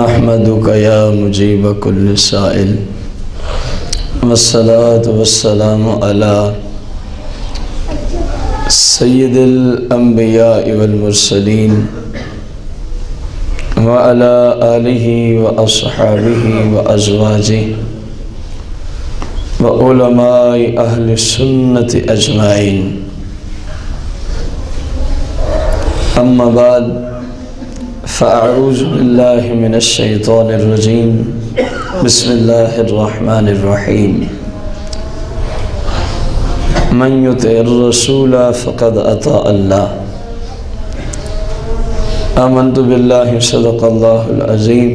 نحمدک یا مجیب کل سائل والصلاة والسلام علی سید الانبیاء والمرسلین وعلی آلہ واصحابہ وازواجہ وعلماء اہل السنت اجمعین اما بعد فاعوذ باللہ من الشیطان الرجیم بسم اللہ الرحمن الرحیم من یطع الرسول فقد اطاع اللہ آمنت باللہ صدق اللہ العظیم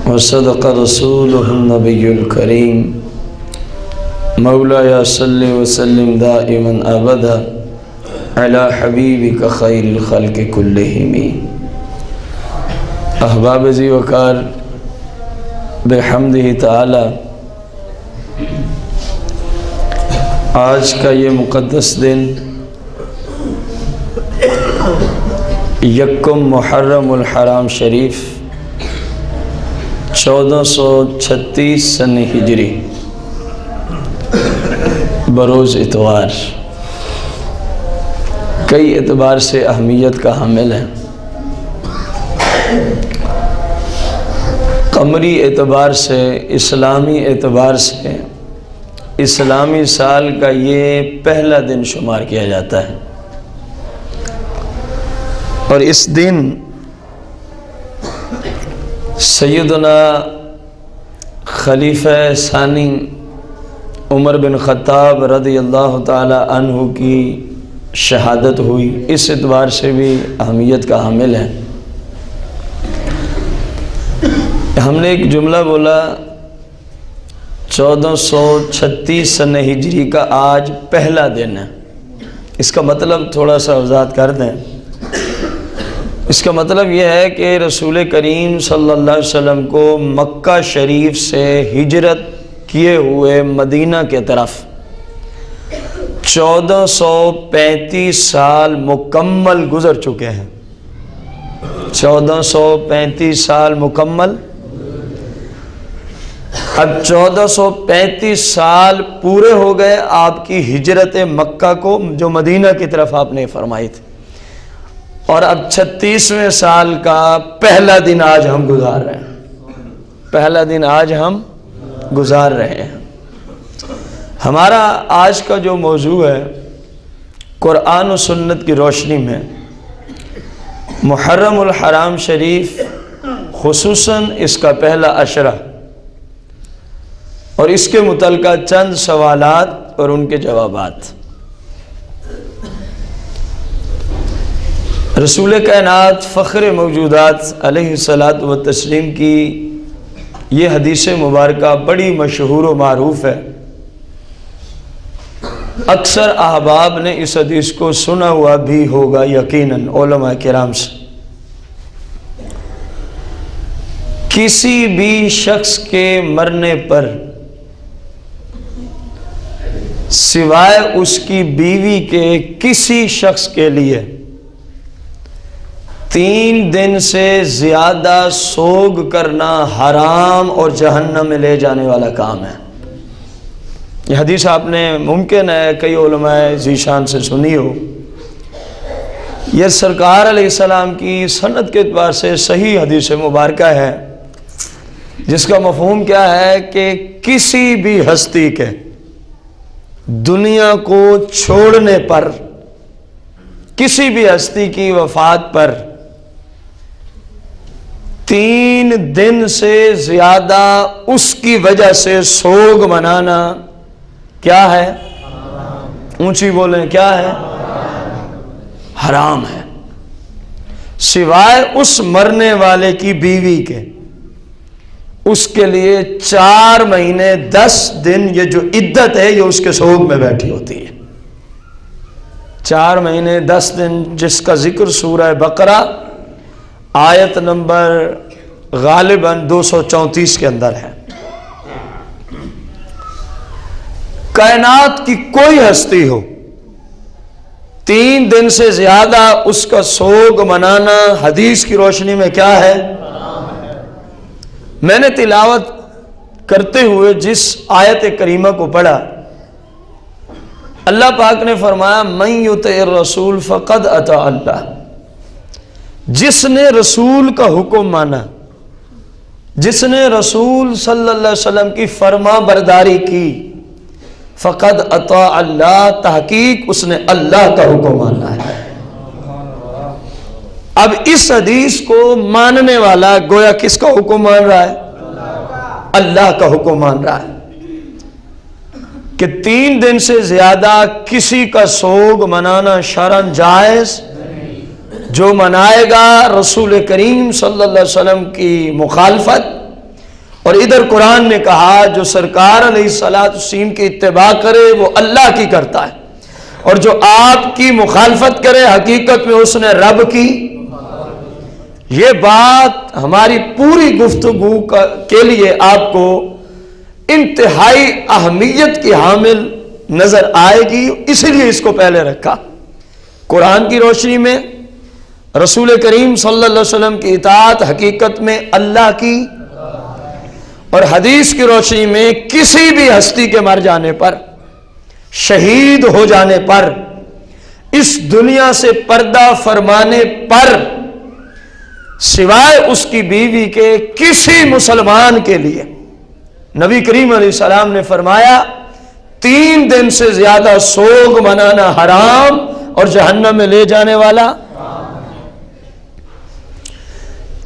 وصدق رسولہ النبی الکریم مولایا صلی وسلم دائما ابدا علی حبیبک خیر الخلق کلہم۔ احباب ذی وقار، بحمدہ تعالی آج کا یہ مقدس دن یکم محرم الحرام شریف 1436 سن ہجری بروز اتوار کئی اعتبار سے اہمیت کا حامل ہے۔ قمری اعتبار سے، اسلامی اعتبار سے اسلامی سال کا یہ پہلا دن شمار کیا جاتا ہے، اور اس دن سیدنا خلیفہ ثانی عمر بن خطاب رضی اللہ تعالی عنہ کی شہادت ہوئی، اس اعتبار سے بھی اہمیت کا حامل ہے۔ ہم نے ایک جملہ بولا 1436 سن ہجری کا آج پہلا دن ہے، اس کا مطلب تھوڑا سا وضاحت کر دیں۔ اس کا مطلب یہ ہے کہ رسول کریم صلی اللہ علیہ وسلم کو مکہ شریف سے ہجرت کیے ہوئے مدینہ کے طرف 1435 سال مکمل گزر چکے ہیں۔ 1435 سال مکمل، اب 1435 سال پورے ہو گئے آپ کی ہجرت مکہ کو، جو مدینہ کی طرف آپ نے فرمائی تھی، اور اب 36ویں سال کا پہلا دن آج ہم گزار رہے ہیں۔ پہلا دن آج ہم گزار رہے ہیں۔ ہمارا آج کا جو موضوع ہے قرآن و سنت کی روشنی میں محرم الحرام شریف، خصوصاً اس کا پہلا عشرہ اور اس کے متعلقہ چند سوالات اور ان کے جوابات۔ رسول کائنات فخر موجودات علیہ الصلاۃ والتسلیم کی یہ حدیث مبارکہ بڑی مشہور و معروف ہے۔ اکثر احباب نے اس حدیث کو سنا ہوا بھی ہوگا یقیناً علماء کرام سے۔ کسی بھی شخص کے مرنے پر سوائے اس کی بیوی کے کسی شخص کے لیے 3 دن سے زیادہ سوگ کرنا حرام اور جہنم میں لے جانے والا کام ہے۔ یہ حدیث آپ نے ممکن ہے کئی علماء ذیشان سے سنی ہو۔ یہ سرکار علیہ السلام کی سند کے اعتبار سے صحیح حدیث مبارکہ ہے، جس کا مفہوم کیا ہے کہ کسی بھی ہستی کے دنیا کو چھوڑنے پر، کسی بھی ہستی کی وفات پر 3 دن سے زیادہ اس کی وجہ سے سوگ منانا کیا ہے؟ اونچی بولیں، کیا ہے؟ حرام ہے، سوائے اس مرنے والے کی بیوی کے۔ اس کے لیے 4 مہینے 10 دن یہ جو عدت ہے یہ اس کے سوگ میں بیٹھی ہوتی ہے۔ 4 مہینے 10 دن، جس کا ذکر سورہ بقرہ آیت نمبر غالباً 234 کے اندر ہے۔ کائنات کی کوئی ہستی ہو، 3 دن سے زیادہ اس کا سوگ منانا حدیث کی روشنی میں کیا ہے؟ میں نے تلاوت کرتے ہوئے جس آیت کریمہ کو پڑھا، اللہ پاک نے فرمایا من یطع الرسول فقد اطاع اللہ، جس نے رسول کا حکم مانا، جس نے رسول صلی اللہ علیہ وسلم کی فرما برداری کی، فقد اطاع اللہ، تحقیق اس نے اللہ کا حکم مانا ہے۔ اب اس حدیث کو ماننے والا گویا کس کا حکم مان رہا ہے؟ اللہ کا حکم مان رہا ہے کہ 3 دن سے زیادہ کسی کا سوگ منانا شرعاً جائز، جو منائے گا رسول کریم صلی اللہ علیہ وسلم کی مخالفت، اور ادھر قرآن نے کہا جو سرکار علیہ الصلوۃ والسلام کی اتباع کرے وہ اللہ کی کرتا ہے، اور جو آپ کی مخالفت کرے حقیقت میں اس نے رب کی۔ یہ بات ہماری پوری گفتگو کے لیے آپ کو انتہائی اہمیت کی حامل نظر آئے گی، اسی لیے اس کو پہلے رکھا۔ قرآن کی روشنی میں رسول کریم صلی اللہ علیہ وسلم کی اطاعت حقیقت میں اللہ کی، اور حدیث کی روشنی میں کسی بھی ہستی کے مر جانے پر، شہید ہو جانے پر، اس دنیا سے پردہ فرمانے پر، سوائے اس کی بیوی کے کسی مسلمان کے لیے نبی کریم علیہ السلام نے فرمایا 3 دن سے زیادہ سوگ منانا حرام اور جہنم میں لے جانے والا۔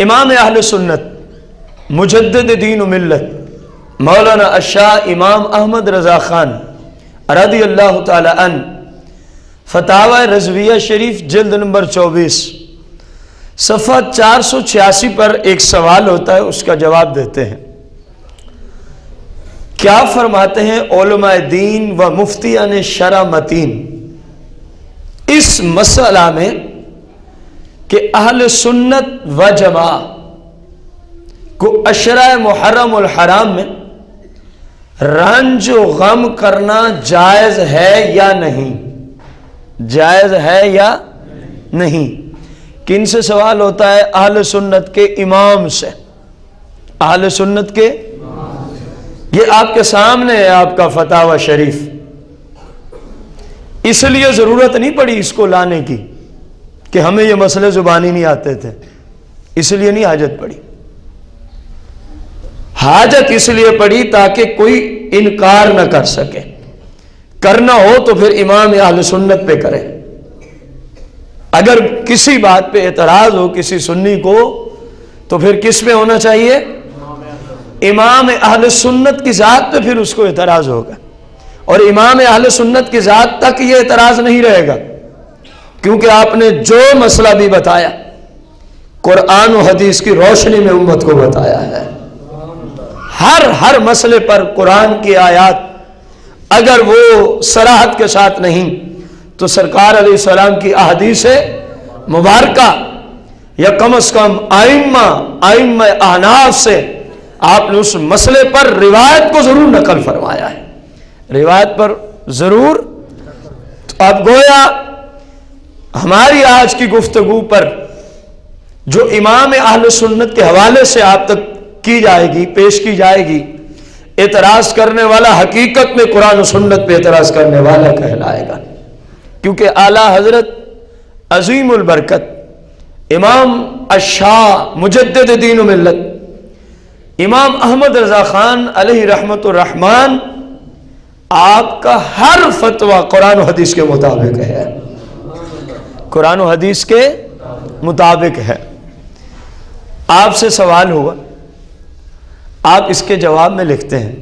امام اہل سنت مجدد دین و ملت مولانا الشاہ امام احمد رضا خان رضی اللہ تعالی عنہ فتاوی رضویہ شریف جلد نمبر 24 صفحہ 486 پر ایک سوال ہوتا ہے، اس کا جواب دیتے ہیں۔ کیا فرماتے ہیں علماء دین و مفتیان شرع متین اس مسئلہ میں کہ اہل سنت و جماع کو عشرہ محرم الحرام میں رنج و غم کرنا جائز ہے یا نہیں؟ جائز ہے یا نہیں؟ کن سے سوال ہوتا ہے؟ اہل سنت کے امام سے۔ اہل سنت کے، یہ آپ کے سامنے ہے آپ کا فتاوی شریف، اس لیے ضرورت نہیں پڑی اس کو لانے کی کہ ہمیں یہ مسئلے زبانی نہیں آتے تھے، اس لیے نہیں حاجت پڑی۔ حاجت اس لیے پڑی تاکہ کوئی انکار نہ کر سکے، کرنا ہو تو پھر امام اہل سنت پہ کرے۔ اگر کسی بات پہ اعتراض ہو کسی سنی کو تو پھر کس پہ ہونا چاہیے؟ امام اہل سنت کی ذات پہ پھر اس کو اعتراض ہوگا، اور امام اہل سنت کی ذات تک یہ اعتراض نہیں رہے گا، کیونکہ آپ نے جو مسئلہ بھی بتایا قرآن و حدیث کی روشنی میں امت کو بتایا ہے۔ ہر مسئلے پر قرآن کی آیات اگر وہ صراحت کے ساتھ نہیں تو سرکار علیہ السلام کی احادیث مبارکہ یا کم از کم ائمہ احناف سے آپ نے اس مسئلے پر روایت کو ضرور نقل فرمایا ہے، روایت پر ضرور۔ اب گویا ہماری آج کی گفتگو پر جو امام اہل سنت کے حوالے سے آپ تک کی جائے گی، پیش کی جائے گی، اعتراض کرنے والا حقیقت میں قرآن و سنت پہ اعتراض کرنے والا کہلائے گا، کیونکہ اعلیٰ حضرت عظیم البرکت امام الشاہ مجدد دین و ملت امام احمد رضا خان علیہ رحمت الرحمن، آپ کا ہر فتویٰ قرآن و حدیث کے مطابق ہے، قرآن و حدیث کے مطابق ہے۔ آپ سے سوال ہوا، آپ اس کے جواب میں لکھتے ہیں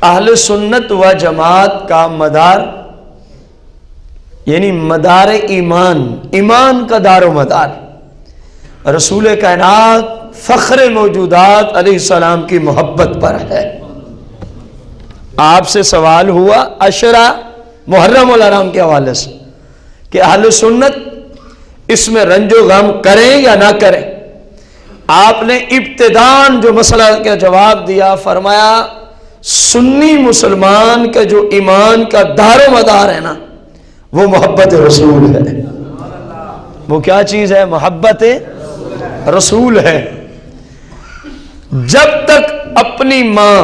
اہل سنت و جماعت کا مدار، یعنی مدار ایمان کا دار و مدار رسول کائنات فخر موجودات علیہ السلام کی محبت پر ہے۔ آپ سے سوال ہوا عشرہ محرم الحرام کے حوالے سے کہ اہل سنت اس میں رنج و غم کریں یا نہ کریں۔ آپ نے ابتداً جو مسئلہ کا جواب دیا، فرمایا سنی مسلمان کا جو ایمان کا دار و مدار ہے نا، وہ محبت رسول ہے۔ وہ کیا چیز ہے؟ محبت رسول ہے۔ جب تک اپنی ماں،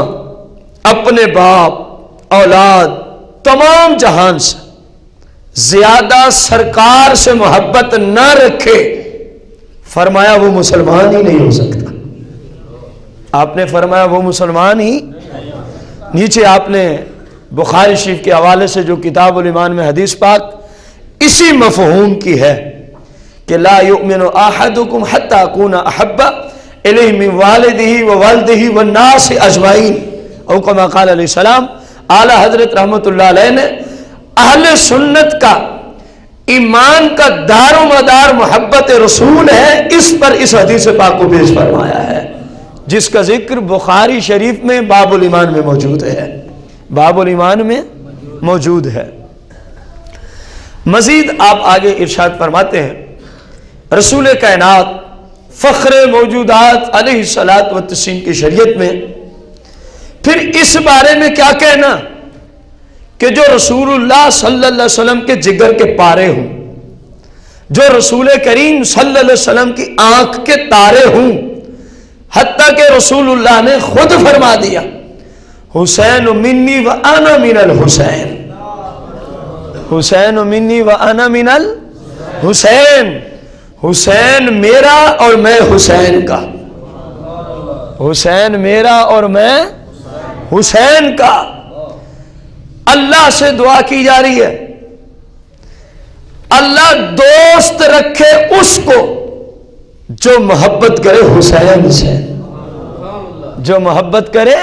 اپنے باپ، اولاد، تمام جہان سے زیادہ سرکار سے محبت نہ رکھے، فرمایا وہ مسلمان ہی نہیں ہو سکتا۔ آپ نے فرمایا وہ مسلمان ہی۔ نیچے آپ نے بخاری شریف کے حوالے سے جو کتاب الایمان میں حدیث پاک اسی مفہوم کی ہے کہ لا یؤمن احدکم حتی اکون احب الیہ من والدہ وولدہ والناس اجمعین، او کما قال علیہ السلام۔ اعلیٰ حضرت رحمت اللہ علیہ نے اہل سنت کا ایمان کا دار و مدار محبت رسول ہے، اس پر اس حدیث پاک کو پیش فرمایا ہے، جس کا ذکر بخاری شریف میں باب الایمان میں موجود ہے، باب الایمان میں موجود ہے۔ مزید آپ آگے ارشاد فرماتے ہیں، رسول کائنات فخر موجودات علیہ الصلاۃ والتسلیم کی شریعت میں پھر اس بارے میں کیا کہنا کہ جو رسول اللہ صلی اللہ علیہ وسلم کے جگر کے پارے ہوں، جو رسول کریم صلی اللہ علیہ وسلم کی آنکھ کے تارے ہوں، حتیٰ کہ رسول اللہ نے خود فرما دیا حسین منی و انا من الحسین، حسین منی و انا من الحسین، حسین میرا اور میں حسین کا، حسین میرا اور میں حسین کا۔ اللہ سے دعا کی جا رہی ہے اللہ دوست رکھے اس کو جو محبت کرے حسین سے، جو محبت کرے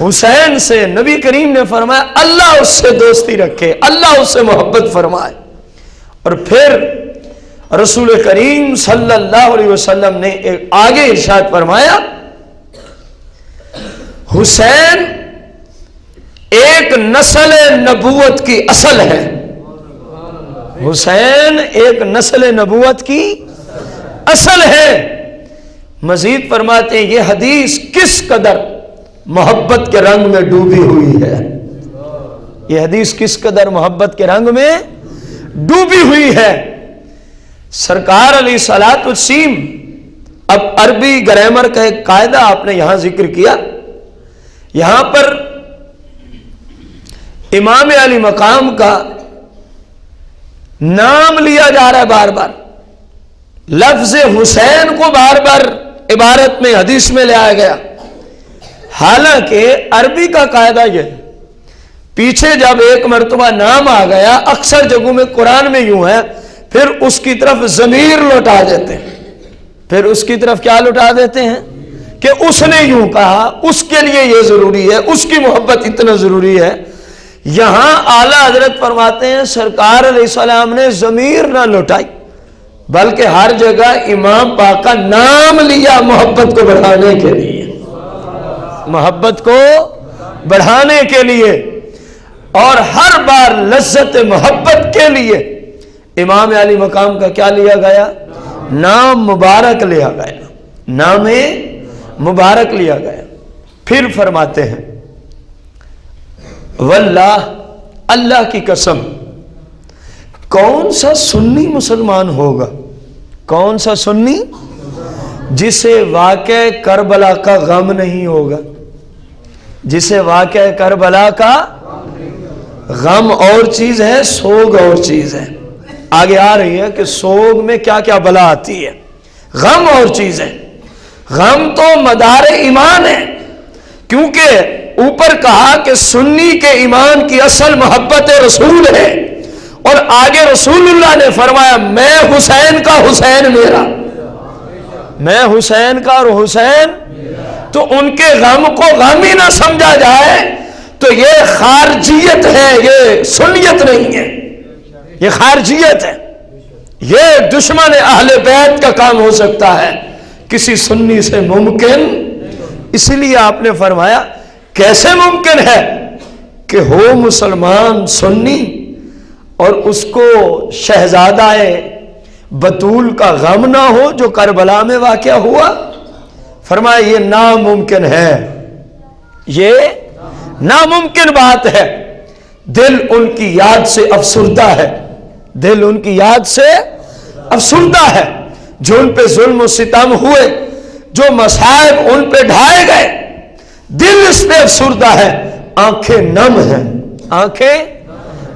حسین سے۔ نبی کریم نے فرمایا اللہ اس سے دوستی رکھے، اللہ اس سے محبت فرمائے۔ اور پھر رسول کریم صلی اللہ علیہ وسلم نے ایک آگے ارشاد فرمایا حسین ایک نسل نبوت کی اصل ہے، حسین ایک نسل نبوت کی اصل ہے۔ مزید فرماتے ہیں یہ حدیث کس قدر محبت کے رنگ میں ڈوبی ہوئی ہے، یہ حدیث کس قدر محبت کے رنگ میں ڈوبی ہوئی ہے۔ سرکار علیہ الصلوۃ والتسلیم، اب عربی گرامر کا ایک قاعدہ آپ نے یہاں ذکر کیا، یہاں پر امام علی مقام کا نام لیا جا رہا ہے بار بار، لفظ حسین کو بار بار عبارت میں حدیث میں لے آیا گیا، حالانکہ عربی کا قاعدہ یہ پیچھے جب ایک مرتبہ نام آ گیا، اکثر جگہوں میں قرآن میں یوں ہے، پھر اس کی طرف ضمیر لوٹا دیتے ہیں، پھر اس کی طرف کیا لوٹا دیتے ہیں کہ اس نے یوں کہا، اس کے لیے یہ ضروری ہے، اس کی محبت اتنا ضروری ہے۔ یہاں اعلیٰ حضرت فرماتے ہیں سرکار علیہ السلام نے ضمیر نہ لوٹائی، بلکہ ہر جگہ امام پاک کا نام لیا محبت کو بڑھانے کے لیے، محبت کو بڑھانے کے لیے، اور ہر بار لذت محبت کے لیے امام علی مقام کا کیا لیا گیا؟ نام مبارک لیا گیا، نام مبارک لیا گیا۔ پھر فرماتے ہیں واللہ، اللہ کی قسم، کون سا سنی مسلمان ہوگا، کون سا سنی جسے واقع کربلا کا غم نہیں ہوگا، جسے واقع کربلا کا غم اور چیز ہے، سوگ اور چیز ہے۔ آگے آ رہی ہے کہ سوگ میں کیا کیا بلا آتی ہے، غم اور چیز ہے۔ غم تو مدار ایمان ہے، کیونکہ اوپر کہا کہ سنی کے ایمان کی اصل محبت رسول ہے، اور آگے رسول اللہ نے فرمایا میں حسین کا، حسین میرا، میں حسین کا اور حسین، تو ان کے غم کو غم ہی نہ سمجھا جائے تو یہ خارجیت ہے، یہ سنیت نہیں ہے، یہ خارجیت ہے، یہ دشمن اہل بیت کا کام ہو سکتا ہے، کسی سنی سے ممکن۔ اس لیے آپ نے فرمایا کیسے ممکن ہے کہ ہو مسلمان سنی اور اس کو شہزادہ بطول کا غم نہ ہو جو کربلا میں واقع ہوا؟ فرمایا یہ ناممکن ہے، یہ ناممکن بات ہے۔ دل ان کی یاد سے افسردہ ہے، دل ان کی یاد سے افسردہ ہے، جو ان پہ ظلم و ستم ہوئے، جو مصائب ان پہ ڈھائے گئے، دل اس پہ افسردہ ہے، آنکھیں نم ہیں، آنکھیں،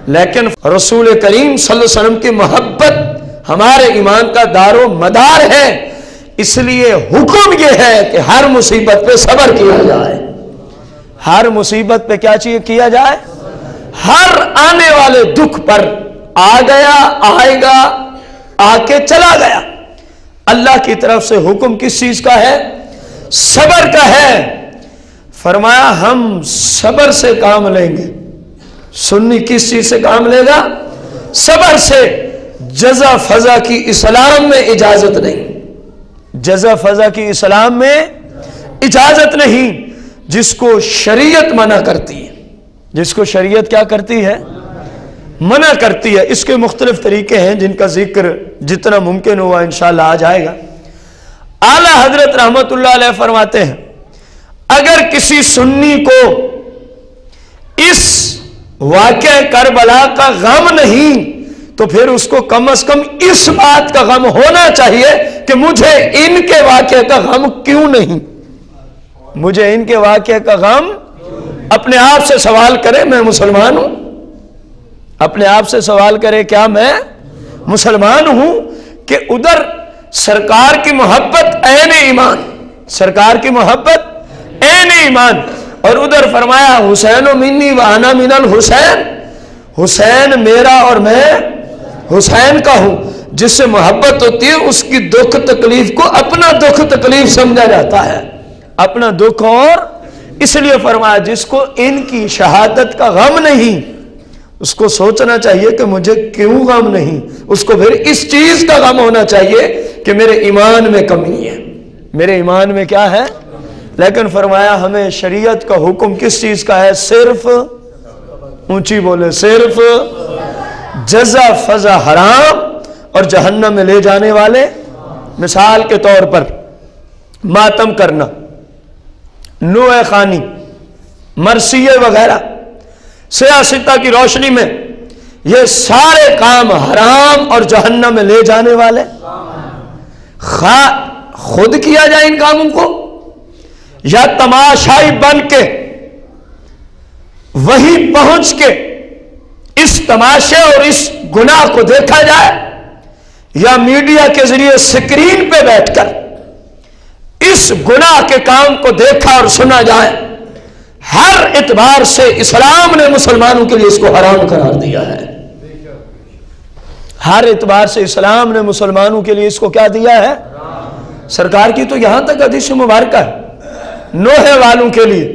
لیکن رسول کریم صلی اللہ علیہ وسلم کی محبت ہمارے ایمان کا دار و مدار ہے، اس لیے حکم یہ ہے کہ ہر مصیبت پہ صبر کیا جائے، ہر مصیبت پہ کیا چاہیے کیا جائے، ہر آنے والے دکھ پر، آ گیا، آئے گا، آ کے چلا گیا، اللہ کی طرف سے حکم کس چیز کا ہے؟ صبر کا ہے۔ فرمایا ہم صبر سے کام لیں گے۔ سنی کس چیز سے کام لے گا؟ صبر سے۔ جزا فضا کی اسلام میں اجازت نہیں، جزا فضا کی اسلام میں اجازت نہیں، جس کو شریعت منع کرتی ہے، جس کو شریعت کیا کرتی ہے؟ منع کرتی ہے۔ اس کے مختلف طریقے ہیں جن کا ذکر جتنا ممکن ہوا انشاءاللہ آ جائے گا۔ اعلیٰ حضرت رحمت اللہ علیہ فرماتے ہیں اگر کسی سنی کو اس واقعہ کربلا کا غم نہیں تو پھر اس کو کم از کم اس بات کا غم ہونا چاہیے کہ مجھے ان کے واقعے کا غم کیوں نہیں، مجھے ان کے واقعے کا غم۔ اپنے آپ سے سوال کرے میں مسلمان ہوں، اپنے آپ سے سوال کرے کیا میں مسلمان ہوں؟ کہ ادھر سرکار کی محبت عین ایمان، سرکار کی محبت عین ایمان، اور ادھر فرمایا حسین و منی و انا من الحسین، حسین میرا اور میں حسین کا ہوں۔ جس سے محبت ہوتی ہے اس کی دکھ تکلیف کو اپنا دکھ تکلیف سمجھا جاتا ہے، اپنا دکھ، اور اس لیے فرمایا جس کو ان کی شہادت کا غم نہیں اس کو سوچنا چاہیے کہ مجھے کیوں غم نہیں، اس کو پھر اس چیز کا غم ہونا چاہیے کہ میرے ایمان میں کمی ہے، میرے ایمان میں کیا ہے۔ لیکن فرمایا ہمیں شریعت کا حکم کس چیز کا ہے؟ صرف، اونچی بولے، صرف جزا فضا حرام اور جہنم میں لے جانے والے۔ مثال کے طور پر ماتم کرنا، نوح خوانی، مرثیے وغیرہ، سیاستہ کی روشنی میں یہ سارے کام حرام اور جہنم میں لے جانے والے۔ خود کیا جائے ان کاموں کو یا تماشائی بن کے وہیں پہنچ کے اس تماشے اور اس گناہ کو دیکھا جائے، یا میڈیا کے ذریعے سکرین پہ بیٹھ کر اس گناہ کے کام کو دیکھا اور سنا جائے، ہر اعتبار سے اسلام نے مسلمانوں کے لیے اس کو حرام قرار دیا ہے، ہر اعتبار سے اسلام نے مسلمانوں کے لیے اس کو کیا دیا ہے؟ سرکار کی تو یہاں تک حدیث مبارکہ ہے نوحے والوں کے لیے،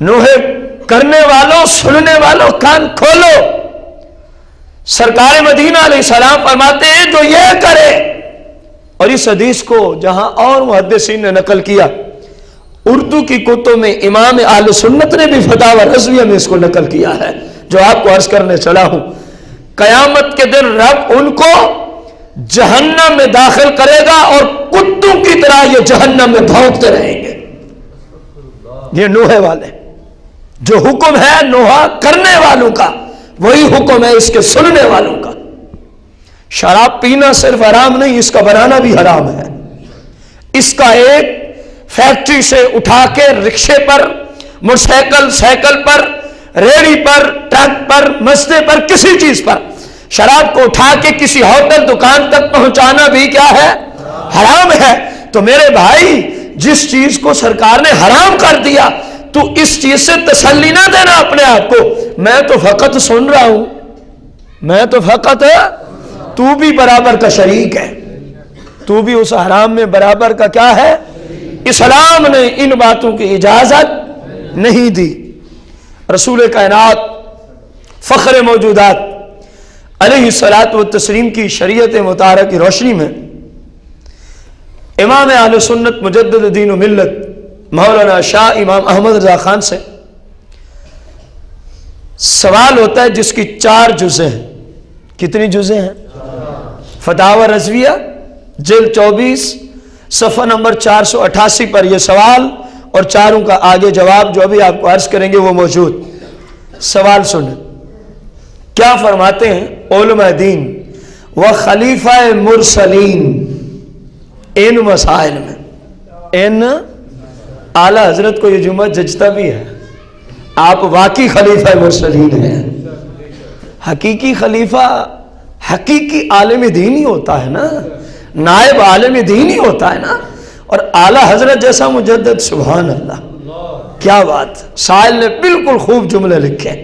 نوحے کرنے والوں، سننے والوں، کان کھولو، سرکار مدینہ علیہ السلام فرماتے ہیں جو یہ کرے، اور اس حدیث کو جہاں اور محدثین نے نقل کیا، اردو کی کتب میں امام اہل سنت نے بھی فتاوی رضویہ میں اس کو نقل کیا ہے، جو آپ کو عرض کرنے چلا ہوں۔ قیامت کے دن رب ان کو جہنم میں داخل کرے گا اور کتوں کی طرح یہ جہنم میں بھونکتے رہیں گے۔ یہ نوحے والے، جو حکم ہے نوحہ کرنے والوں کا وہی حکم ہے اس کے سننے والوں کا۔ شراب پینا صرف حرام نہیں، اس کا بنانا بھی حرام ہے۔ اس کا ایک فیکٹری سے اٹھا کے رکشے پر، موٹر سائیکل، سائیکل پر، ریڑھی پر، ٹرک پر، مسئلے پر، کسی چیز پر شراب کو اٹھا کے کسی ہوٹل دکان تک پہنچانا بھی کیا ہے؟ حرام ہے۔ تو میرے بھائی جس چیز کو سرکار نے حرام کر دیا تو اس چیز سے تسلی نہ دینا اپنے آپ کو، میں تو فقط سن رہا ہوں، میں تو فقط، تو بھی برابر کا شریک ہے، تو بھی اس حرام میں برابر کا کیا ہے؟ اسلام نے ان باتوں کی اجازت نہیں دی۔ رسول کائنات فخر موجودات علیہ الصلاۃ والتسلیم کی شریعت مطہرہ کی روشنی میں امام اہل سنت مجدد دین و ملت مولانا شاہ امام احمد رضا خان سے سوال ہوتا ہے جس کی 4 جزیں ہیں۔ کتنی جزیں ہیں؟ فتاوی رضویہ جلد 24 صفحہ نمبر 488 پر یہ سوال اور چاروں کا آگے جواب جو ابھی آپ کو عرض کریں گے وہ موجود۔ سوال سنیں، کیا فرماتے ہیں علماء دین و خلیفہ مرسلین ان مسائل میں؟ ان اعلی حضرت کو یہ جمعہ جچتا بھی ہے. آپ واقعی خلیفہ مرسلین ہیں. حقیقی خلیفہ حقیقی عالم دین ہی ہوتا ہے نا, نائب عالم دین ہی ہوتا ہے نا. اور اعلی حضرت جیسا مجدد, سبحان اللہ, کیا بات. سائل نے بالکل خوب جملے لکھے.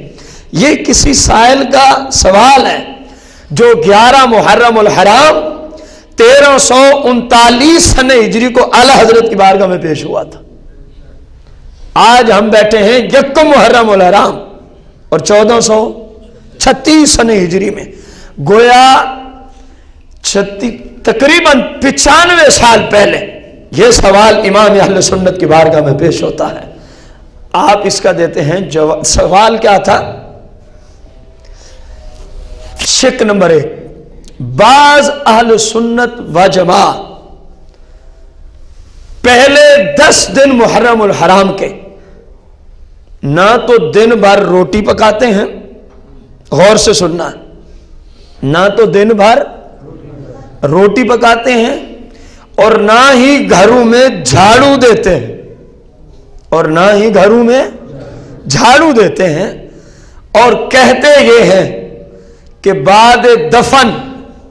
یہ کسی سائل کا سوال ہے جو 11 محرم الحرام 1339 سن ہجری کو اعلی حضرت کی بارگاہ میں پیش ہوا تھا. آج ہم بیٹھے ہیں 1 محرم الحرام اور 1436 سن ہجری میں. گویا تقریباً 95 سال پہلے یہ سوال امام اہل سنت کی بارگاہ میں پیش ہوتا ہے. آپ اس کا دیتے ہیں جواب. سوال کیا تھا؟ شک نمبر 1, بعض اہل سنت و جماعت پہلے 10 دن محرم الحرام کے نہ تو دن بھر روٹی پکاتے ہیں, غور سے سننا, نہ تو دن بھر روٹی پکاتے ہیں اور نہ ہی گھروں میں جھاڑو دیتے ہیں, اور نہ ہی گھروں میں جھاڑو دیتے ہیں, اور کہتے یہ ہیں کہ بعد دفن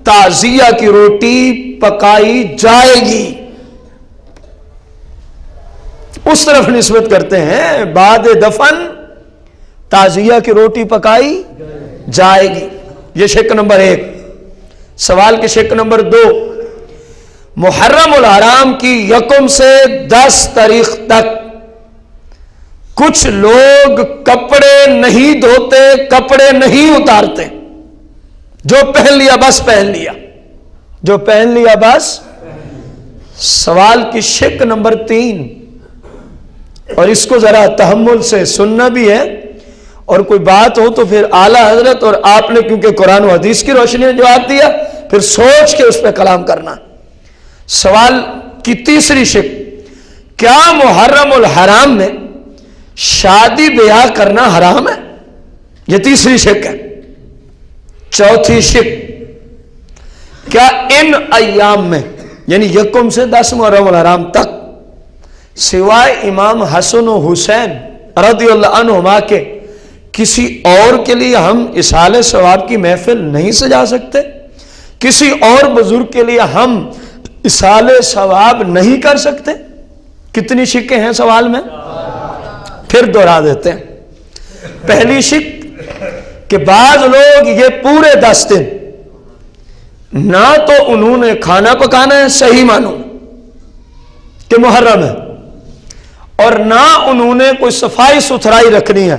تعزیہ کی روٹی پکائی جائے گی. اس طرف نسبت کرتے ہیں, بعد دفن تعزیہ کی روٹی پکائی جائے گی. یہ شک نمبر 1. سوال کے شک نمبر 2, محرم الحرام کی 1 سے 10 تاریخ تک کچھ لوگ کپڑے نہیں دھوتے, کپڑے نہیں اتارتے. جو پہن لیا بس پہن لیا, جو پہن لیا بس. سوال کی شک نمبر 3, اور اس کو ذرا تحمل سے سننا بھی ہے, اور کوئی بات ہو تو پھر اعلی حضرت اور آپ نے کیونکہ قرآن و حدیث کی روشنی میں جواب دیا, پھر سوچ کے اس پہ کلام کرنا. سوال کی تیسری شک, کیا محرم الحرام میں شادی بیاہ کرنا حرام ہے؟ یہ تیسری شک ہے. چوتھی شک, کیا ان ایام میں یعنی 1 سے 10 محرم الحرام تک سوائے امام حسن و حسین رضی اللہ عنہما کے کسی اور کے لیے ہم اصحال ثواب کی محفل نہیں سجا سکتے؟ کسی اور بزرگ کے لیے ہم اصحال ثواب نہیں کر سکتے؟ کتنی شکیں ہیں سوال میں؟ پھر دوہرا دیتے ہیں. پہلی شک کہ بعض لوگ یہ پورے 10 دن نہ تو انہوں نے کھانا پکانا ہے صحیح مانو کہ محرم ہے, اور نہ انہوں نے کوئی صفائی ستھرائی رکھنی ہے.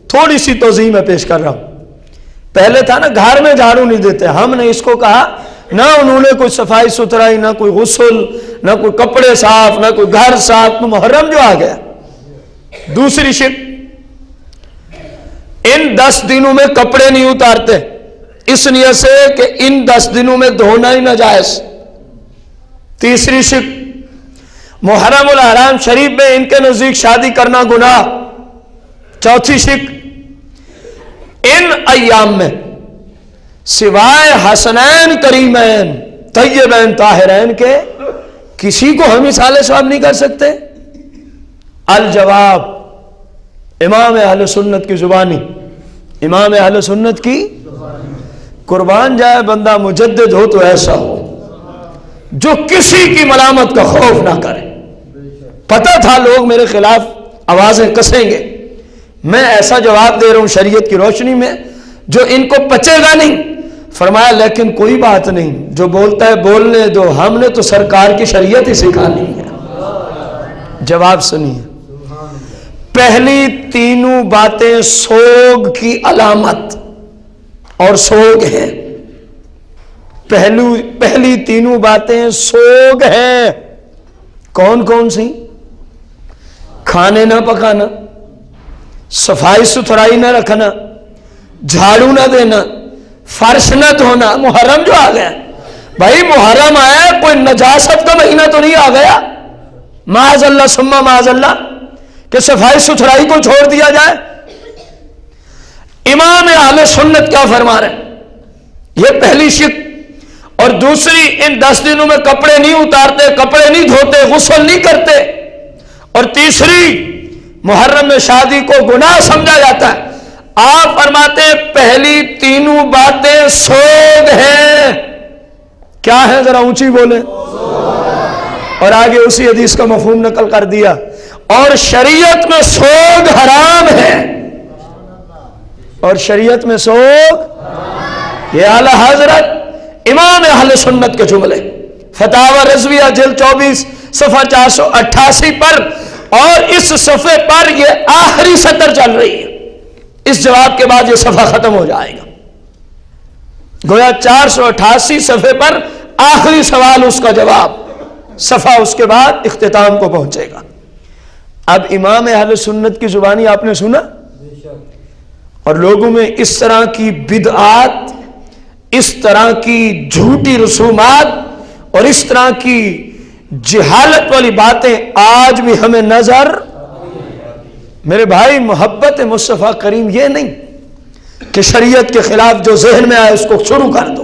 تھوڑی سی توضیح میں پیش کر رہا ہوں. پہلے تھا نا گھر میں جھاڑو نہیں دیتے, ہم نے اس کو کہا نہ انہوں نے کوئی صفائی ستھرائی, نہ کوئی غسل, نہ کوئی کپڑے صاف, نہ کوئی گھر صاف, تو محرم جو آ گیا. دوسری شک, ان 10 دنوں میں کپڑے نہیں اتارتے اس نیت سے کہ ان 10 دنوں میں دھونا ہی ناجائز. تیسری شک, محرم الحرام شریف میں ان کے نزدیک شادی کرنا گناہ. چوتھی شک, ان ایام میں سوائے حسنین کریمین طیبین طاہرین کے کسی کو ہم اصحال ثواب نہیں کر سکتے. الجواب, امام اہل سنت کی زبانی, امام اہل سنت کی قربان جائے بندہ مجدد ہو تو ایسا ہو جو کسی کی ملامت کا خوف نہ کرے. پتہ تھا لوگ میرے خلاف آوازیں کسیں گے, میں ایسا جواب دے رہا ہوں شریعت کی روشنی میں جو ان کو پچے گا نہیں. فرمایا لیکن کوئی بات نہیں, جو بولتا ہے بولنے دو, ہم نے تو سرکار کی شریعت ہی سکھانی ہے. جواب سنیے, پہلی تینوں باتیں سوگ کی علامت اور سوگ ہیں. پہلی تینوں باتیں سوگ ہیں. کون کون سی؟ کھانے نہ پکانا, صفائی ستھرائی نہ رکھنا, جھاڑو نہ دینا, فرش نہ دھونا. محرم جو آ گیا بھائی, محرم آیا, کوئی نجاست کا مہینہ تو نہیں آ گیا معاذ اللہ ثم معاذ اللہ کہ صفائی ستھرائی کو چھوڑ دیا جائے. امام اہل سنت کیا فرما رہے ہیں؟ یہ پہلی شک. اور دوسری ان 10 دنوں میں کپڑے نہیں اتارتے، کپڑے نہیں دھوتے، غسل نہیں کرتے، اور تیسری محرم میں شادی کو گناہ سمجھا جاتا ہے۔ آپ فرماتے ہیں پہلی تینوں باتیں سوگ ہیں۔ کیا ہے؟ ذرا اونچی بولیں۔ اور آگے اسی حدیث کا مفہوم نقل کر دیا، اور شریعت میں سوگ حرام ہے، اور شریعت میں سوگ، یہ اعلی حضرت امام اہل سنت کے جملے، فتاوی رضویہ جلد 24 صفحہ 488 پر، اور اس صفحے پر یہ آخری سطر چل رہی ہے۔ اس جواب کے بعد یہ صفحہ ختم ہو جائے گا، گویا 488 صفحے پر آخری سوال، اس کا جواب، صفحہ اس کے بعد اختتام کو پہنچے گا۔ اب امام اہل سنت کی زبانی آپ نے سنا، اور لوگوں میں اس طرح کی بدعات، اس طرح کی جھوٹی رسومات اور اس طرح کی جہالت والی باتیں آج بھی ہمیں نظر۔ میرے بھائی، محبت مصطفیٰ کریم یہ نہیں کہ شریعت کے خلاف جو ذہن میں آئے اس کو شروع کر دو۔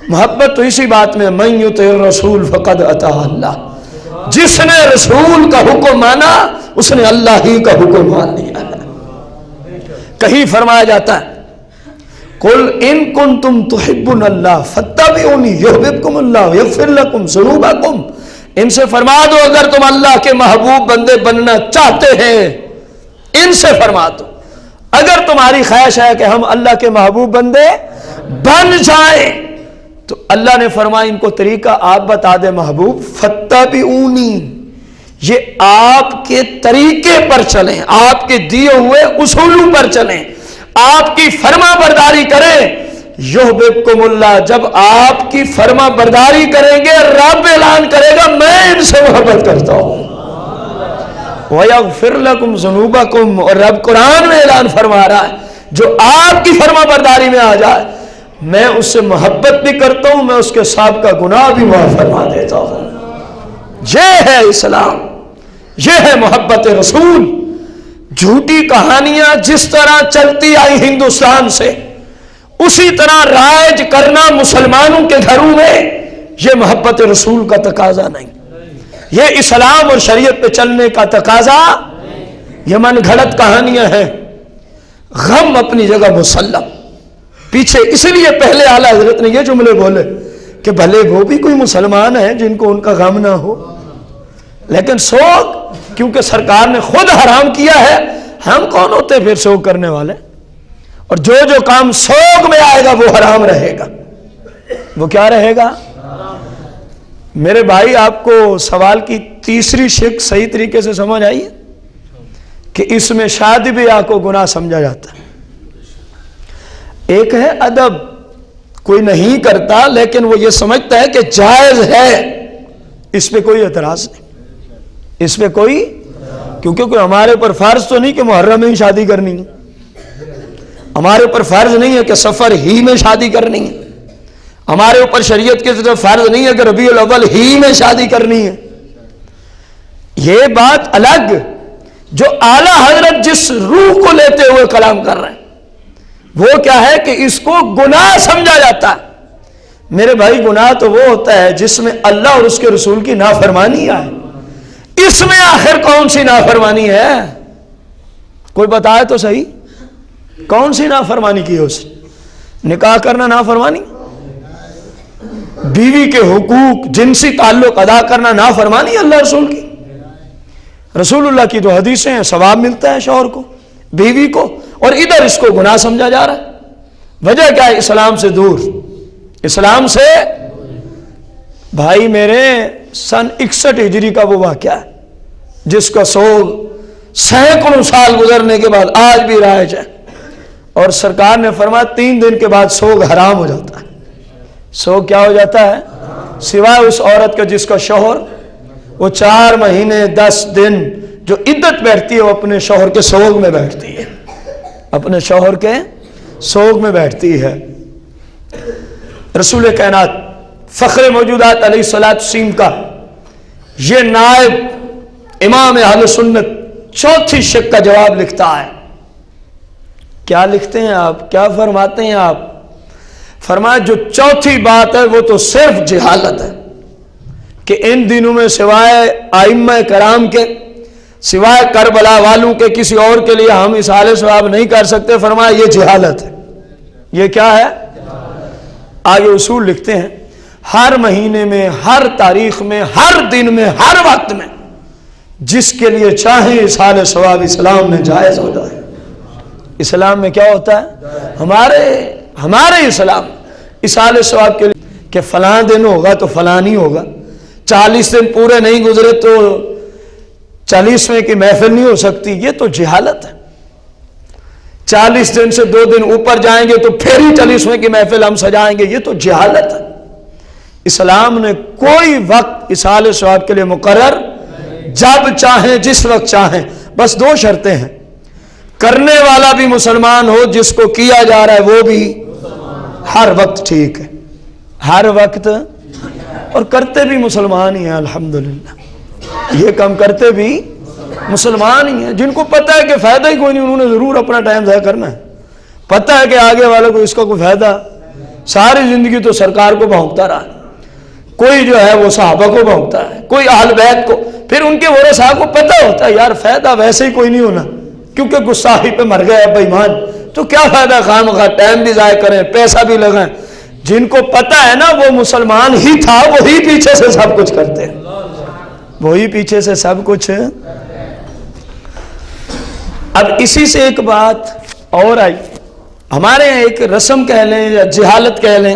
محبت تو اسی بات میں، من یطع الرسول فقد اطاع اللہ، جس نے رسول کا حکم مانا اس نے اللہ ہی کا حکم مان لیا ہے۔ کہیں فرمایا جاتا ہے قل ان کنتم تحبون اللہ فاتبعونی یحببکم اللہ ویغفر لکم ذنوبکم، ان سے فرما دو اگر تم اللہ کے محبوب بندے بننا چاہتے ہیں، ان سے فرما دو اگر تمہاری خواہش ہے کہ ہم اللہ کے محبوب بندے بن جائیں، تو اللہ نے فرمایا ان کو طریقہ آپ بتا دے محبوب، فاتبعونی، یہ آپ کے طریقے پر چلیں، آپ کے دیے ہوئے اصولوں پر چلیں، آپ کی فرما برداری کریں، یحببکم اللہ، جب آپ کی فرما برداری کریں گے رب اعلان کرے گا میں ان سے محبت کرتا ہوں، وَيَغْفِرْ لَكُمْ ذُنُوبَكُمْ، اور رب قرآن میں اعلان فرما رہا ہے جو آپ کی فرما برداری میں آ جائے میں اس سے محبت بھی کرتا ہوں، میں اس کے سابقہ گناہ بھی معاف فرما دیتا ہوں۔ یہ ہے اسلام، یہ ہے محبت رسول۔ جھوٹی کہانیاں جس طرح چلتی آئی ہندوستان سے اسی طرح رائج کرنا مسلمانوں کے گھروں میں، یہ محبت رسول کا تقاضا نہیں، یہ اسلام اور شریعت پہ چلنے کا تقاضا، یہ من گھڑت کہانیاں ہیں۔ غم اپنی جگہ مسلم، پیچھے اس لیے پہلے اعلیٰ حضرت نے یہ جملے بولے کہ بھلے وہ بھی کوئی مسلمان ہے جن کو ان کا غم نہ ہو، لیکن سوگ کیونکہ سرکار نے خود حرام کیا ہے، ہم کون ہوتے پھر سوگ کرنے والے؟ اور جو جو کام سوگ میں آئے گا وہ حرام رہے گا۔ وہ کیا رہے گا؟ میرے بھائی، آپ کو سوال کی تیسری شق صحیح طریقے سے سمجھ آئی ہے کہ اس میں شادی بیاہ کو گناہ سمجھا جاتا ہے۔ ایک ہے ادب، کوئی نہیں کرتا لیکن وہ یہ سمجھتا ہے کہ جائز ہے، اس پہ کوئی اعتراض نہیں، اس پہ کوئی، کیونکہ کوئی ہمارے اوپر فرض تو نہیں کہ محرم میں ہی شادی کرنی ہے، ہمارے اوپر فرض نہیں ہے کہ سفر ہی میں شادی کرنی ہے، ہمارے اوپر شریعت کی طرف فرض نہیں ہے کہ ربیع الاول ہی میں شادی کرنی ہے۔ یہ بات الگ، جو اعلیٰ حضرت جس روح کو لیتے ہوئے کلام کر رہے ہیں وہ کیا ہے کہ اس کو گناہ سمجھا جاتا ہے۔ میرے بھائی، گناہ تو وہ ہوتا ہے جس میں اللہ اور اس کے رسول کی نافرمانی آئے، اس میں آخر کون سی نافرمانی ہے؟ کوئی بتائے تو صحیح، کون سی نافرمانی کی ہے؟ اس نکاح کرنا نافرمانی، بیوی کے حقوق، جنسی تعلق ادا کرنا نافرمانی اللہ رسول کی؟ رسول اللہ کی تو حدیثیں ہیں، ثواب ملتا ہے شوہر کو، بیوی کو، اور ادھر اس کو گناہ سمجھا جا رہا ہے۔ وجہ کیا ہے؟ اسلام سے دور، اسلام سے۔ بھائی میرے، سن 61 ہجری کا وہ واقعہ ہے جس کا سوگ سینکڑوں سال گزرنے کے بعد آج بھی رائج ہے، اور سرکار نے فرمایا 3 دن کے بعد سوگ حرام ہو جاتا ہے۔ سوگ کیا ہو جاتا ہے؟ سوائے اس عورت کا جس کا شوہر وہ 4 مہینے 10 دن جو عدت بیٹھتی ہے وہ اپنے شوہر کے سوگ میں بیٹھتی ہے، اپنے شوہر کے سوگ میں بیٹھتی ہے۔ رسول کائنات فخر موجودات علیہ الصلوۃ والسلام کا یہ نائب امام اہل سنت چوتھی شق کا جواب لکھتا ہے۔ کیا لکھتے ہیں آپ؟ کیا فرماتے ہیں آپ؟ فرمایا جو چوتھی بات ہے وہ تو صرف جہالت ہے کہ ان دنوں میں سوائے ائمہ کرام کے، سوائے کربلا والوں کے کسی اور کے لیے ہم اصحال ثواب نہیں کر سکتے۔ فرمایا یہ جہالت ہے۔ یہ کیا ہے؟ آگے اصول لکھتے ہیں، ہر مہینے میں، ہر تاریخ میں، ہر دن میں، ہر وقت میں جس کے لیے چاہیں اصحال ثواب اسلام میں جائز ہو جائے۔ اسلام میں کیا ہوتا ہے؟ ہمارے اسلام اصحال ثواب کے لیے کہ فلاں دن ہوگا تو فلاں نہیں ہوگا، 40 دن پورے نہیں گزرے تو 40ویں کی محفل نہیں ہو سکتی، یہ تو جہالت ہے۔ 40 دن سے 2 دن اوپر جائیں گے تو پھر ہی 40ویں کی محفل ہم سجائیں گے، یہ تو جہالت ہے۔ اسلام نے کوئی وقت اصحال ثواب کے لیے مقرر، جب چاہیں جس وقت چاہیں، بس 2 شرطیں ہیں، کرنے والا بھی مسلمان ہو، جس کو کیا جا رہا ہے وہ بھی ہر وقت ٹھیک ہے، ہر وقت، اور کرتے بھی مسلمان ہی ہیں الحمدللہ، یہ کام کرتے بھی مسلمان ہی ہیں، جن کو پتہ ہے کہ فائدہ ہی کوئی نہیں، انہوں نے ضرور اپنا ٹائم ضائع کرنا ہے، پتہ ہے کہ آگے والے کو اس کا کوئی فائدہ، ساری زندگی تو سرکار کو بھونکتا رہا، کوئی جو ہے وہ صحابہ کو بھونکتا ہے، کوئی اہل بیت کو، پھر ان کے ورثاء کو پتہ ہوتا ہے یار فائدہ ویسے ہی کوئی نہیں ہونا، کیونکہ گستاخی پہ مر گئے بے ایمان، تو کیا فائدہ، خام خواہ ٹائم بھی ضائع کریں، پیسہ بھی لگائیں۔ جن کو پتہ ہے نا وہ مسلمان ہی تھا، وہی پیچھے سے سب کچھ کرتے ہیں، وہی پیچھے سے سب کچھ۔ اب اسی سے ایک بات اور آئی، ہمارے یہاں ایک رسم کہہ لیں یا جہالت کہہ لیں،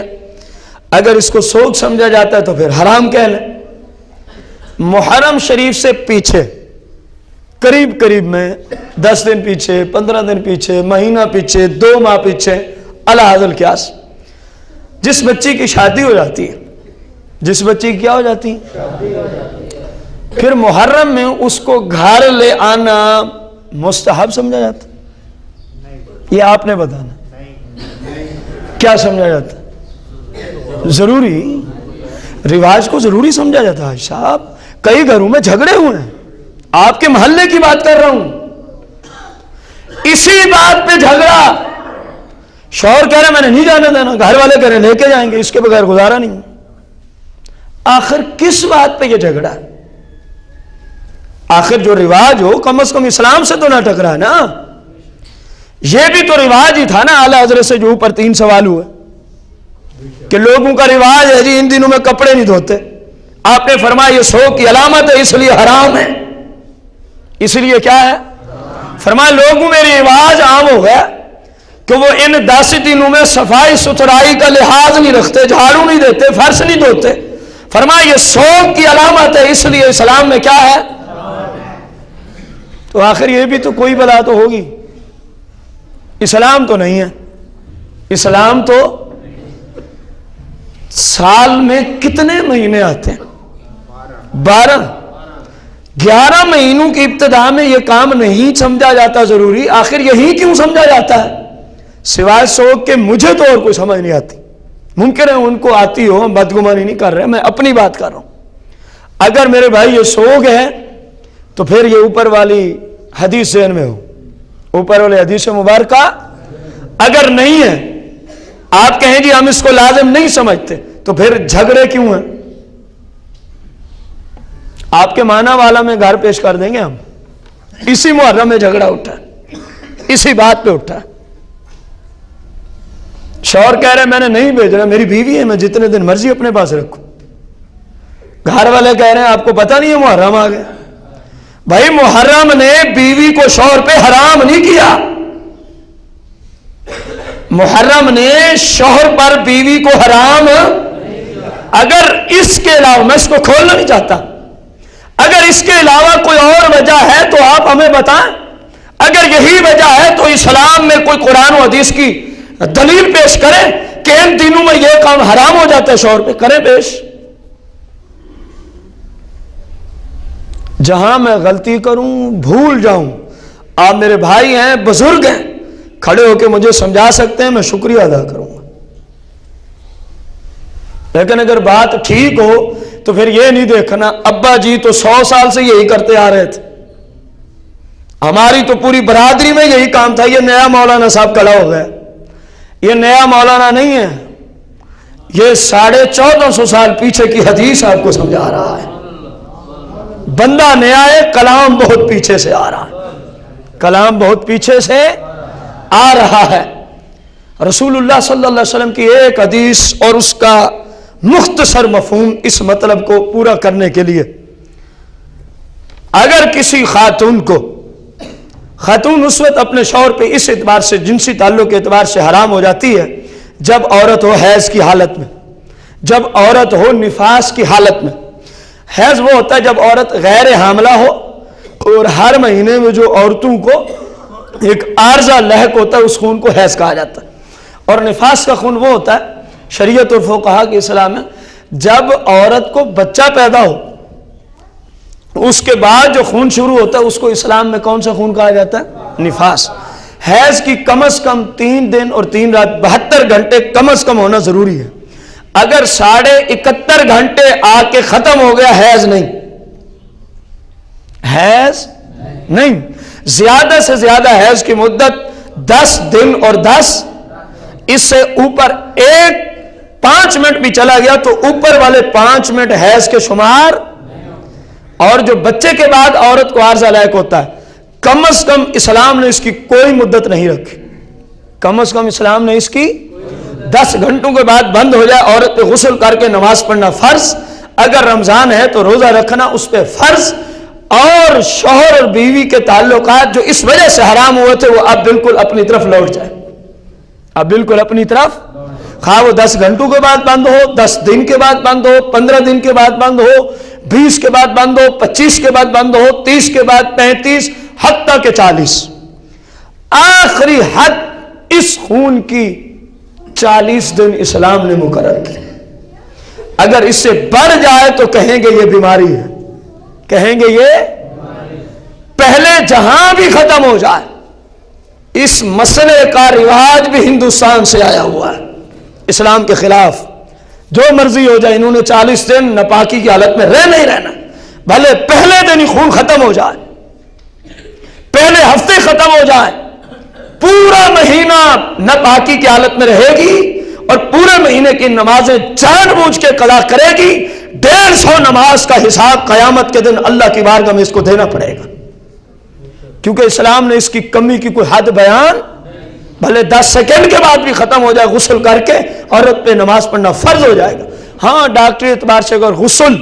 اگر اس کو سوگ سمجھا جاتا ہے تو پھر حرام کہہ لیں۔ محرم شریف سے پیچھے قریب میں 10 دن پیچھے، 15 دن پیچھے، مہینہ پیچھے، 2 ماہ پیچھے، علی حاظ القیاس جس بچی کی شادی ہو جاتی ہے، جس بچی کی کیا ہو جاتی ہے، پھر محرم میں اس کو گھر لے آنا مستحب سمجھا جاتا ہے؟ یہ آپ نے بتانا، کیا سمجھا جاتا ہے؟ ضروری، رواج کو ضروری سمجھا جاتا ہے۔ صاحب کئی گھروں میں جھگڑے ہوئے ہیں، آپ کے محلے کی بات کر رہا ہوں، اسی بات پہ جھگڑا، شوہر کہہ رہے میں نے نہیں جانے دینا، گھر والے کہہ رہے لے کے جائیں گے، اس کے بغیر گزارا نہیں۔ آخر کس بات پہ یہ جھگڑا ہے؟ آخر جو رواج ہو کم از کم اسلام سے تو نہ ٹکرا ہے نا، یہ بھی تو رواج ہی تھا نا۔ اعلیٰ حضرت سے جو اوپر 3 سوال ہوئے کہ لوگوں کا رواج ہے جی ان دنوں میں کپڑے نہیں دھوتے، آپ نے فرمایا یہ سوگ کی علامت ہے اس لیے حرام ہے، اس لیے کیا ہے؟ فرمایا لوگوں میں رواج عام ہو گیا کہ وہ ان 10 دنوں میں صفائی ستھرائی کا لحاظ نہیں رکھتے، جھاڑو نہیں دیتے، فرش نہیں دھوتے، فرمایا یہ سوگ کی علامت ہے اس لیے اسلام میں کیا ہے؟ تو آخر یہ بھی تو کوئی بلا تو ہوگی، اسلام تو نہیں ہے۔ اسلام تو سال میں کتنے مہینے آتے ہیں؟ 12، 11 مہینوں کی ابتدا میں یہ کام نہیں سمجھا جاتا ضروری، آخر یہی کیوں سمجھا جاتا ہے؟ سوائے سوگ کے مجھے تو اور کوئی سمجھ نہیں آتی، ممکن ہے ان کو آتی ہو، ہم بدگمانی نہیں کر رہے، میں اپنی بات کر رہا ہوں۔ اگر میرے بھائی یہ سوگ ہے تو پھر یہ اوپر والی حدیث ذہن میں ہو، اوپر والی حدیث مبارکہ اگر نہیں ہے، آپ کہیں جی ہم اس کو لازم نہیں سمجھتے، تو پھر جھگڑے کیوں ہیں؟ آپ کے معنی والا میں گھر پیش کر دیں گے ہم، اسی محرم میں جھگڑا اٹھا، اسی بات پہ اٹھا، شوہر کہہ رہے میں نے نہیں بھیجنا، میری بیوی ہے، میں جتنے دن مرضی اپنے پاس رکھوں، گھر والے کہہ رہے ہیں آپ کو پتہ نہیں ہے محرم آ گیا۔ بھائی محرم نے بیوی کو شوہر پہ حرام نہیں کیا، محرم نے شوہر پر بیوی کو حرام، اگر اس کے علاوہ، میں اس کو کھولنا نہیں چاہتا، اگر اس کے علاوہ کوئی اور وجہ ہے تو آپ ہمیں بتائیں، اگر یہی وجہ ہے تو اسلام میں کوئی قرآن و حدیث کی دلیل پیش کریں کہ ان دنوں میں یہ کام حرام ہو جاتا ہے شوہر پہ، کریں پیش۔ جہاں میں غلطی کروں، بھول جاؤں، آپ میرے بھائی ہیں، بزرگ ہیں، کھڑے ہو کے مجھے سمجھا سکتے ہیں، میں شکریہ ادا کروں گا، لیکن اگر بات ٹھیک ہو تو پھر یہ نہیں دیکھنا ابا جی تو 100 سال سے یہی کرتے آ رہے تھے، ہماری تو پوری برادری میں یہی کام تھا، یہ نیا مولانا صاحب کھڑا ہو گیا، یہ نیا مولانا نہیں ہے، یہ 1450 سال پیچھے کی حدیث آپ کو سمجھا رہا ہے. بندہ نیا ہے، کلام بہت پیچھے سے آ رہا ہے، کلام بہت پیچھے سے آ رہا ہے. رسول اللہ صلی اللہ علیہ وسلم کی ایک حدیث اور اس کا مختصر مفہوم اس مطلب کو پورا کرنے کے لیے، اگر کسی خاتون کو، خاتون اس وقت اپنے شوہر پہ اس اعتبار سے، جنسی تعلق کے اعتبار سے حرام ہو جاتی ہے جب عورت ہو حیض کی حالت میں، جب عورت ہو نفاس کی حالت میں. حیض وہ ہوتا ہے جب عورت غیر حاملہ ہو اور ہر مہینے میں جو عورتوں کو ایک عارضہ لہک ہوتا ہے اس خون کو حیض کہا جاتا ہے. اور نفاس کا خون وہ ہوتا ہے شریعت اور فقہا کے اسلام میں جب عورت کو بچہ پیدا ہو اس کے بعد جو خون شروع ہوتا ہے اس کو اسلام میں کون سا خون کہا جاتا ہے؟ نفاس. حیض کی کم از کم 3 دن اور 3 رات 72 گھنٹے کم از کم ہونا ضروری ہے. اگر 71.5 گھنٹے آ کے ختم ہو گیا حیض نہیں، حیض نہیں. زیادہ سے زیادہ حیض کی مدت 10 دن اور 10، اس سے اوپر 5 منٹ بھی چلا گیا تو اوپر والے 5 منٹ حیض کے شمار. اور جو بچے کے بعد عورت کو عارضہ لاحق ہوتا ہے کم از کم اسلام نے اس کی کوئی مدت نہیں رکھی، کم از کم اسلام نے اس کی 10 گھنٹوں کے بعد بند ہو جائے. عورت پہ غسل کر کے نماز پڑھنا فرض، اگر رمضان ہے تو روزہ رکھنا اس پہ فرض. اور شوہر اور بیوی کے تعلقات جو اس وجہ سے حرام ہوئے تھے وہ اب بالکل اپنی طرف لوٹ جائے، اب بالکل اپنی طرف. خواہ وہ 10 گھنٹوں کے بعد بند ہو، 10 دن کے بعد بند ہو، 15 دن کے بعد بند ہو، 20 کے بعد بند ہو، 25 کے بعد بند ہو، 30 کے بعد 35، حتیٰ کہ 40. آخری حد اس خون کی 40 دن اسلام نے مقرر کی. اگر اس سے بڑھ جائے تو کہیں گے یہ بیماری ہے، کہیں گے یہ پہلے جہاں بھی ختم ہو جائے. اس مسئلے کا رواج بھی ہندوستان سے آیا ہوا ہے، اسلام کے خلاف. جو مرضی ہو جائے، انہوں نے 40 دن ناپاکی کی حالت میں نہیں رہنا، بھلے پہلے دن ہی خون ختم ہو جائے، پہلے ہفتے ختم ہو جائے، پورا مہینہ ناپاکی کی حالت میں رہے گی اور پورے مہینے کی نمازیں جان بوجھ کے قضا کرے گی. 150 نماز کا حساب قیامت کے دن اللہ کی بارگاہ میں اس کو دینا پڑے گا، کیونکہ اسلام نے اس کی کمی کی کوئی حد بیان. بھلے 10 سیکنڈ کے بعد بھی ختم ہو جائے غسل کر کے عورت پہ نماز پڑھنا فرض ہو جائے گا. ہاں ڈاکٹری اعتبار سے اگر غسل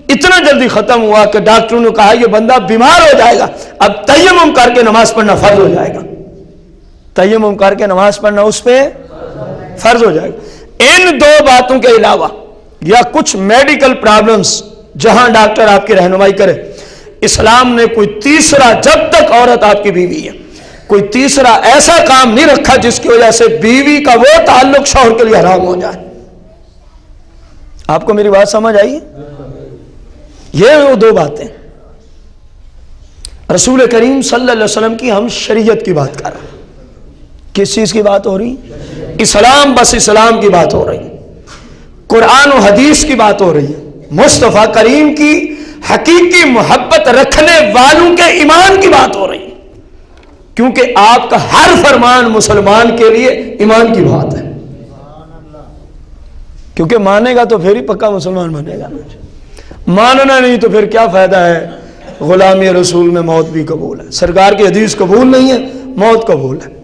اتنا جلدی ختم ہوا کہ ڈاکٹروں نے کہا یہ بندہ بیمار ہو جائے گا، اب تیمم کر کے نماز پڑھنا فرض ہو جائے گا، تیمم کر کے نماز پڑھنا اس پہ فرض ہو جائے گا. ان 2 باتوں کے علاوہ یا کچھ میڈیکل پرابلمز جہاں ڈاکٹر آپ کی رہنمائی کرے، اسلام نے کوئی تیسرا، جب تک عورت آپ کی بیوی ہے، کوئی تیسرا ایسا کام نہیں رکھا جس کی وجہ سے بیوی کا وہ تعلق شوہر کے لیے حرام ہو جائے. آپ کو میری بات سمجھ آئی؟ یہ وہ 2 باتیں. رسول کریم صلی اللہ علیہ وسلم کی ہم شریعت کی بات کر رہے ہیں. کس چیز کی بات ہو رہی؟ اسلام، بس اسلام کی بات ہو رہی، قرآن و حدیث کی بات ہو رہی ہے، مصطفیٰ کریم کی حقیقی محبت رکھنے والوں کے ایمان کی بات ہو رہی ہے. کیونکہ آپ کا ہر فرمان مسلمان کے لیے ایمان کی بات ہے، کیونکہ مانے گا تو پھر ہی پکا مسلمان بنے گا، ماننا نہیں تو پھر کیا فائدہ ہے. غلامی رسول میں موت بھی قبول ہے، سرکار کی حدیث قبول نہیں ہے، موت قبول ہے.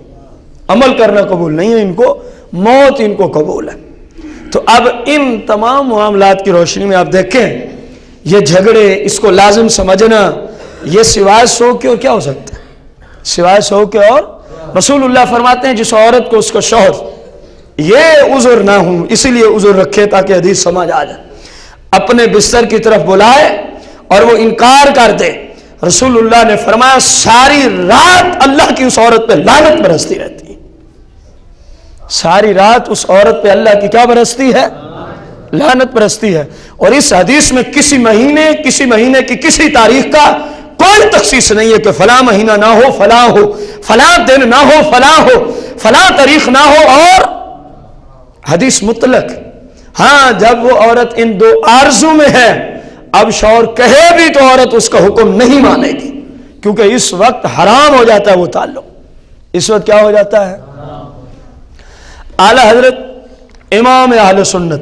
عمل کرنا قبول نہیں ہے ان کو، موت ان کو قبول ہے. تو اب ان تمام معاملات کی روشنی میں آپ دیکھیں یہ جھگڑے، اس کو لازم سمجھنا، یہ سوائے سو کے اور کیا ہو سکتا ہے؟ سوائے سو کے اور رسول اللہ فرماتے ہیں جس عورت کو اس کا شوہر یہ عذر نہ ہوں، اسی لیے عذر رکھے تاکہ حدیث سمجھ آ جائے، اپنے بستر کی طرف بلائے اور وہ انکار کر دے. رسول اللہ نے فرمایا ساری رات اللہ کی اس عورت پہ لعنت برستی رہتی ہے. ساری رات اس عورت پہ اللہ کی کیا برستی ہے؟ لعنت برستی ہے. اور اس حدیث میں کسی مہینے کی کسی تاریخ کا کوئی تخصیص نہیں ہے کہ فلاں مہینہ نہ ہو، فلاں ہو، فلاں دن نہ ہو، فلاں ہو، فلاں تاریخ نہ ہو. اور حدیث مطلق. ہاں جب وہ عورت ان 2 آرزو میں ہے، اب شوہر کہے بھی تو عورت اس کا حکم نہیں مانے گی، کیونکہ اس وقت حرام ہو جاتا ہے وہ تعلق. اس وقت کیا ہو جاتا ہے؟ اعلی حضرت امام اہل سنت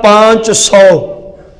500,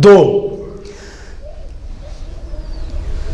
2,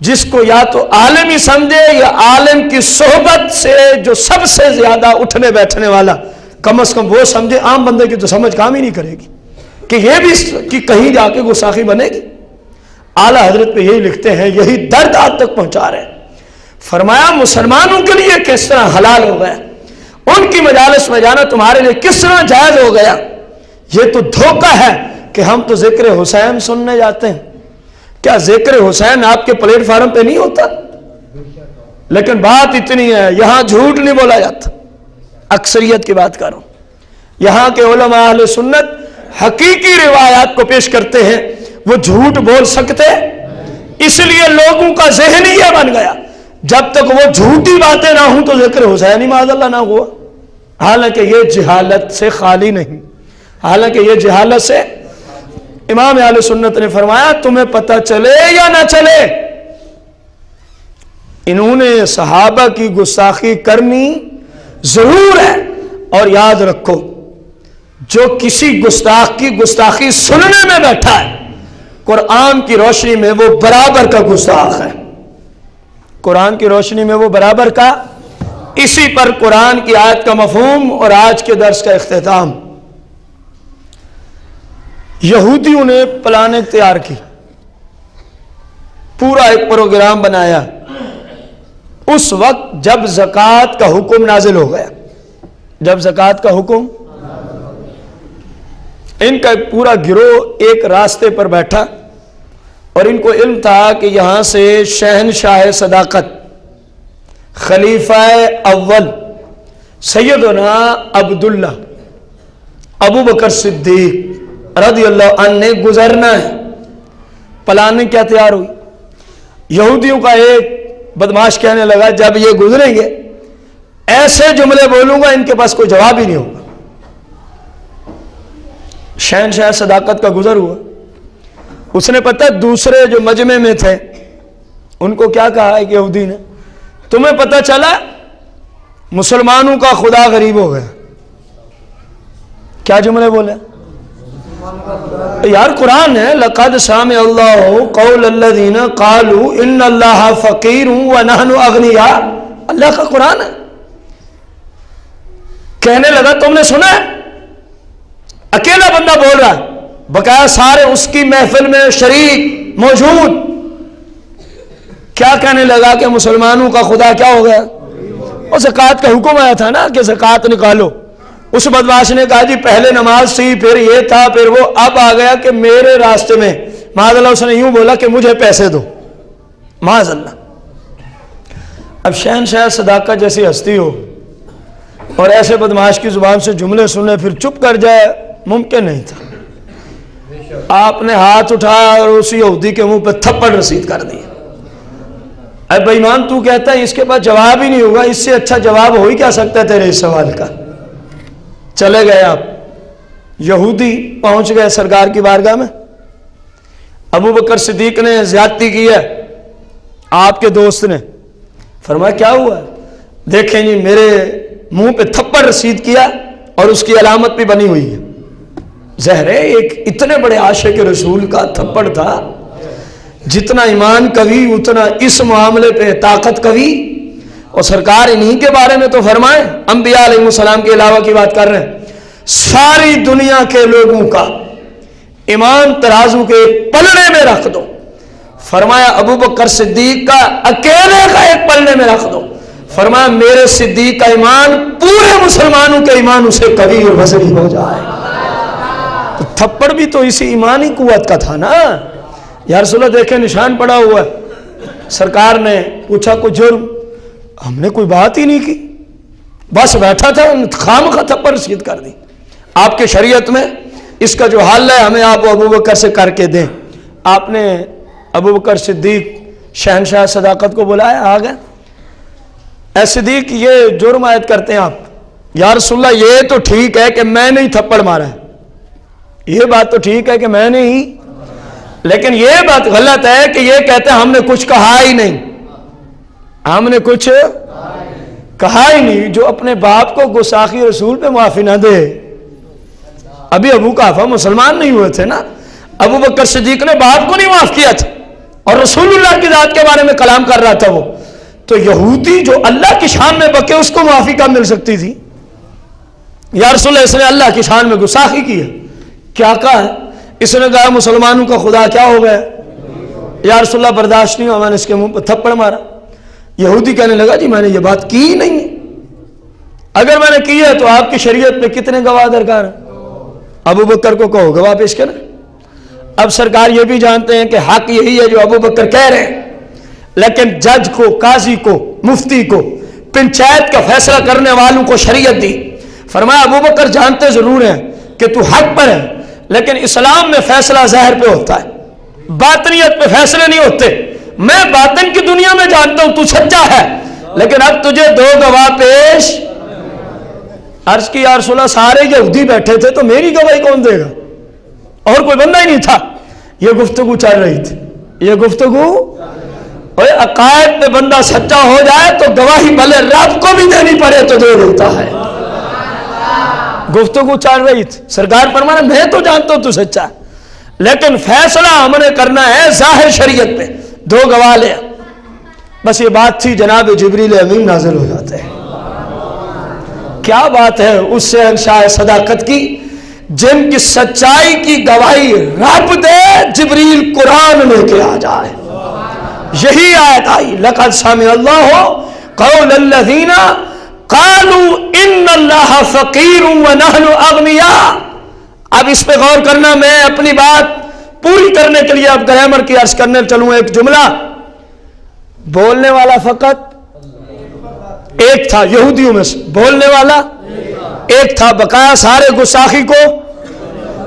جس کو یا تو عالم ہی سمجھے یا عالم کی صحبت سے جو سب سے زیادہ اٹھنے بیٹھنے والا، کم از کم وہ سمجھے. عام بندے کی تو سمجھ کام ہی نہیں کرے گی کہ یہ بھی کہ کہیں جا کے گستاخی بنے گی. اعلیٰ حضرت پہ یہی لکھتے ہیں، یہی درد آپ تک پہنچا رہے ہیں. فرمایا مسلمانوں کے لیے کس طرح حلال ہو گیا، ان کی مجالس میں جانا تمہارے لیے کس طرح جائز ہو گیا. یہ تو دھوکہ ہے کہ ہم تو ذکر حسین سننے جاتے ہیں. کیا ذکر حسین آپ کے پلیٹ فارم پہ نہیں ہوتا؟ لیکن بات اتنی ہے، یہاں جھوٹ نہیں بولا جاتا. اکثریت کی بات کر رہا ہوں. یہاں کے علماء اہل سنت حقیقی روایات کو پیش کرتے ہیں، وہ جھوٹ بول سکتے. اس لیے لوگوں کا ذہن ہی یہ بن گیا جب تک وہ جھوٹی باتیں نہ ہوں تو ذکر حسین ہی معاذ اللہ نہ ہوا. حالانکہ یہ جہالت سے خالی نہیں، حالانکہ یہ جہالت سے. امام اہل سنت نے فرمایا تمہیں پتہ چلے یا نہ چلے، انہوں نے صحابہ کی گستاخی کرنی ضرور ہے. اور یاد رکھو، جو کسی گستاخ کی گستاخی سننے میں بیٹھا ہے، قرآن کی روشنی میں وہ برابر کا گستاخ ہے. قرآن کی روشنی میں وہ برابر کا. اسی پر قرآن کی آیت کا مفہوم اور آج کے درس کا اختتام. یہودیوں نے پلاننگ تیار کی، پورا ایک پروگرام بنایا. اس وقت جب زکوٰۃ کا حکم نازل ہو گیا، جب زکوٰۃ کا حکم، ان کا ایک پورا گروہ ایک راستے پر بیٹھا اور ان کو علم تھا کہ یہاں سے شہنشاہ صداقت، خلیفہ اول سیدنا عبداللہ ابو بکر صدیق رضی اللہ عنہ نے گزرنا ہے. پلاننگ کیا تیار ہوئی؟ یہودیوں کا ایک بدماش کہنے لگا جب یہ گزریں گے ایسے جملے بولوں گا ان کے پاس کوئی جواب ہی نہیں ہوگا. شہنشاہ صداقت کا گزر ہوا. اس نے پتہ دوسرے جو مجمع میں تھے ان کو کیا کہا ہے کہ یہودی نے، تمہیں پتہ چلا مسلمانوں کا خدا غریب ہو گیا. کیا جملے بولے؟ یار قرآن ہے، لقد سمع اللہ قول الذین قالوا ان اللہ فقیر ونحن اغنیاء. اللہ کا قرآن ہے. کہنے لگا تم نے سنا ہے؟ اکیلا بندہ بول رہا ہے، بقایا سارے اس کی محفل میں شریک موجود. کیا کہنے لگا کہ مسلمانوں کا خدا کیا ہو گیا؟ اور زکوٰۃ کا حکم آیا تھا نا کہ زکوٰۃ نکالو. اس بدماش نے کہا جی پہلے نماز تھی، پھر یہ تھا، پھر وہ. اب آ گیا کہ میرے راستے میں معاذ اللہ اس نے یوں بولا کہ مجھے پیسے دو، معاذ اللہ. اب شہنشاہ صداقت جیسی ہستی ہو اور ایسے بدماش کی زبان سے جملے سنے پھر چپ کر جائے، ممکن نہیں تھا. آپ نے ہاتھ اٹھایا اور اسی یہودی کے منہ پہ تھپڑ رسید کر دیا. اے بے ایمان تو کہتا ہے اس کے بعد جواب ہی نہیں ہوگا، اس سے اچھا جواب ہو ہی کیا سکتا ہے تیرے اس سوال کا. چلے گئے آپ. یہودی پہنچ گئے سرکار کی بارگاہ میں. ابو بکر صدیق نے زیادتی کی ہے، آپ کے دوست نے. فرمایا کیا ہوا؟ دیکھیں جی میرے منہ پہ تھپڑ رسید کیا اور اس کی علامت بھی بنی ہوئی ہے. زہر ایک اتنے بڑے عاشق رسول کا تھپڑ تھا، جتنا ایمان قوی اتنا اس معاملے پہ طاقت قوی. اور سرکار انہی کے بارے میں تو فرمائیں، انبیاء علیہ السلام کے علاوہ کی بات کر رہے ہیں. ساری دنیا کے لوگوں کا ایمان ترازو کے پلڑے میں رکھ دو، فرمایا ابو بکر صدیق کا اکیلے کا ایک پلڑے میں رکھ دو، فرمایا میرے صدیق کا ایمان پورے مسلمانوں کے ایمانوں سے قوی اور وزنی ہو جائے. تو تھپڑ بھی تو اسی ایمانی قوت کا تھا نا. یا رسول اللہ دیکھیں نشان پڑا ہوا ہے. سرکار نے پوچھا کوئی جرم؟ ہم نے کوئی بات ہی نہیں کی، بس بیٹھا تھا، خام خواہ تھپڑ رسید کر دی. آپ کے شریعت میں اس کا جو حل ہے ہمیں آپ ابو بکر سے کر کے دیں. آپ نے ابو بکر صدیق شہنشاہ صداقت کو بلایا، آ گئے. اے صدیق یہ جرم عائد کرتے ہیں آپ. یا رسول اللہ یہ تو ٹھیک ہے کہ میں نے ہی تھپڑ مارا ہے، یہ بات تو ٹھیک ہے کہ میں نے ہی، لیکن یہ بات غلط ہے کہ یہ کہتے ہیں ہم نے کچھ کہا ہی نہیں. ہم نے کچھ کہا ہی نہیں. جو اپنے باپ کو گستاخی رسول پہ معافی نہ دے. ابھی ابو قحافہ مسلمان نہیں ہوئے تھے نا. ابو بکر صدیق نے باپ کو نہیں معاف کیا تھا اور رسول اللہ کی ذات کے بارے میں کلام کر رہا تھا وہ، تو یہودی جو اللہ کی شان میں بکے اس کو معافی کب مل سکتی تھی؟ یا رسول اللہ اس نے اللہ کی شان میں گستاخی کی ہے، کیا کہا ہے؟ اس نے کہا مسلمانوں کا خدا کیا ہو گیا؟ یا رسول اللہ برداشت نہیں ہوا، میں نے اس کے منہ پہ تھپڑ مارا۔ یہودی کہنے لگا جی میں نے یہ بات کی ہی نہیں ہے، اگر میں نے کی ہے تو آپ کی شریعت میں کتنے گواہ درکار ہیں؟ ابو بکر کو کہو گواہ پیش کریں۔ اب سرکار یہ بھی جانتے ہیں کہ حق یہی ہے جو ابو بکر کہہ رہے ہیں، لیکن جج کو، قاضی کو، مفتی کو، پنچایت کا فیصلہ کرنے والوں کو شریعت دی۔ فرمایا ابو بکر جانتے ضرور ہیں کہ تو حق پر ہے، لیکن اسلام میں فیصلہ ظاہر پہ ہوتا ہے، باطنیت پہ فیصلے نہیں ہوتے۔ میں باطن کی دنیا میں جانتا ہوں تو سچا ہے، لیکن اب تجھے 2 گواہ پیش۔ عرض کی یا رسول اللہ سارے یہودی بیٹھے تھے تو میری گواہی کون دے گا؟ اور کوئی بندہ ہی نہیں تھا۔ یہ گفتگو چل رہی تھی، یہ گفتگو، عقائد پہ بندہ سچا ہو جائے تو گواہی بھلے رب کو بھی دینی پڑے تو دے دیتا ہے۔ گفتگو چل رہی تھی، سرکار فرمانا میں تو جانتا ہوں تو سچا ہے، لیکن فیصلہ ہم نے کرنا ہے ظاہر شریعت پہ، 2 گواہ لے۔ بس یہ بات تھی، جناب جبریل امین نازل ہو جاتے ہیں۔ کیا بات ہے اس سے انشاء صداقت کی، جن کی سچائی کی گواہی رب دے، جبریل قرآن لے کے آ جائے۔ یہی آیت آئی لقد سمع اللہ قول الذین قالوا ان اللہ فقیر ونحن اغنیاء۔ اب اس پہ غور کرنا، میں اپنی بات پوری کرنے کے لیے اب گرامر کی عرض کرنے چلوں۔ ایک جملہ، بولنے والا فقط ایک تھا یہودیوں میں سے، بولنے والا ایک تھا، بقایا سارے گستاخی کو۔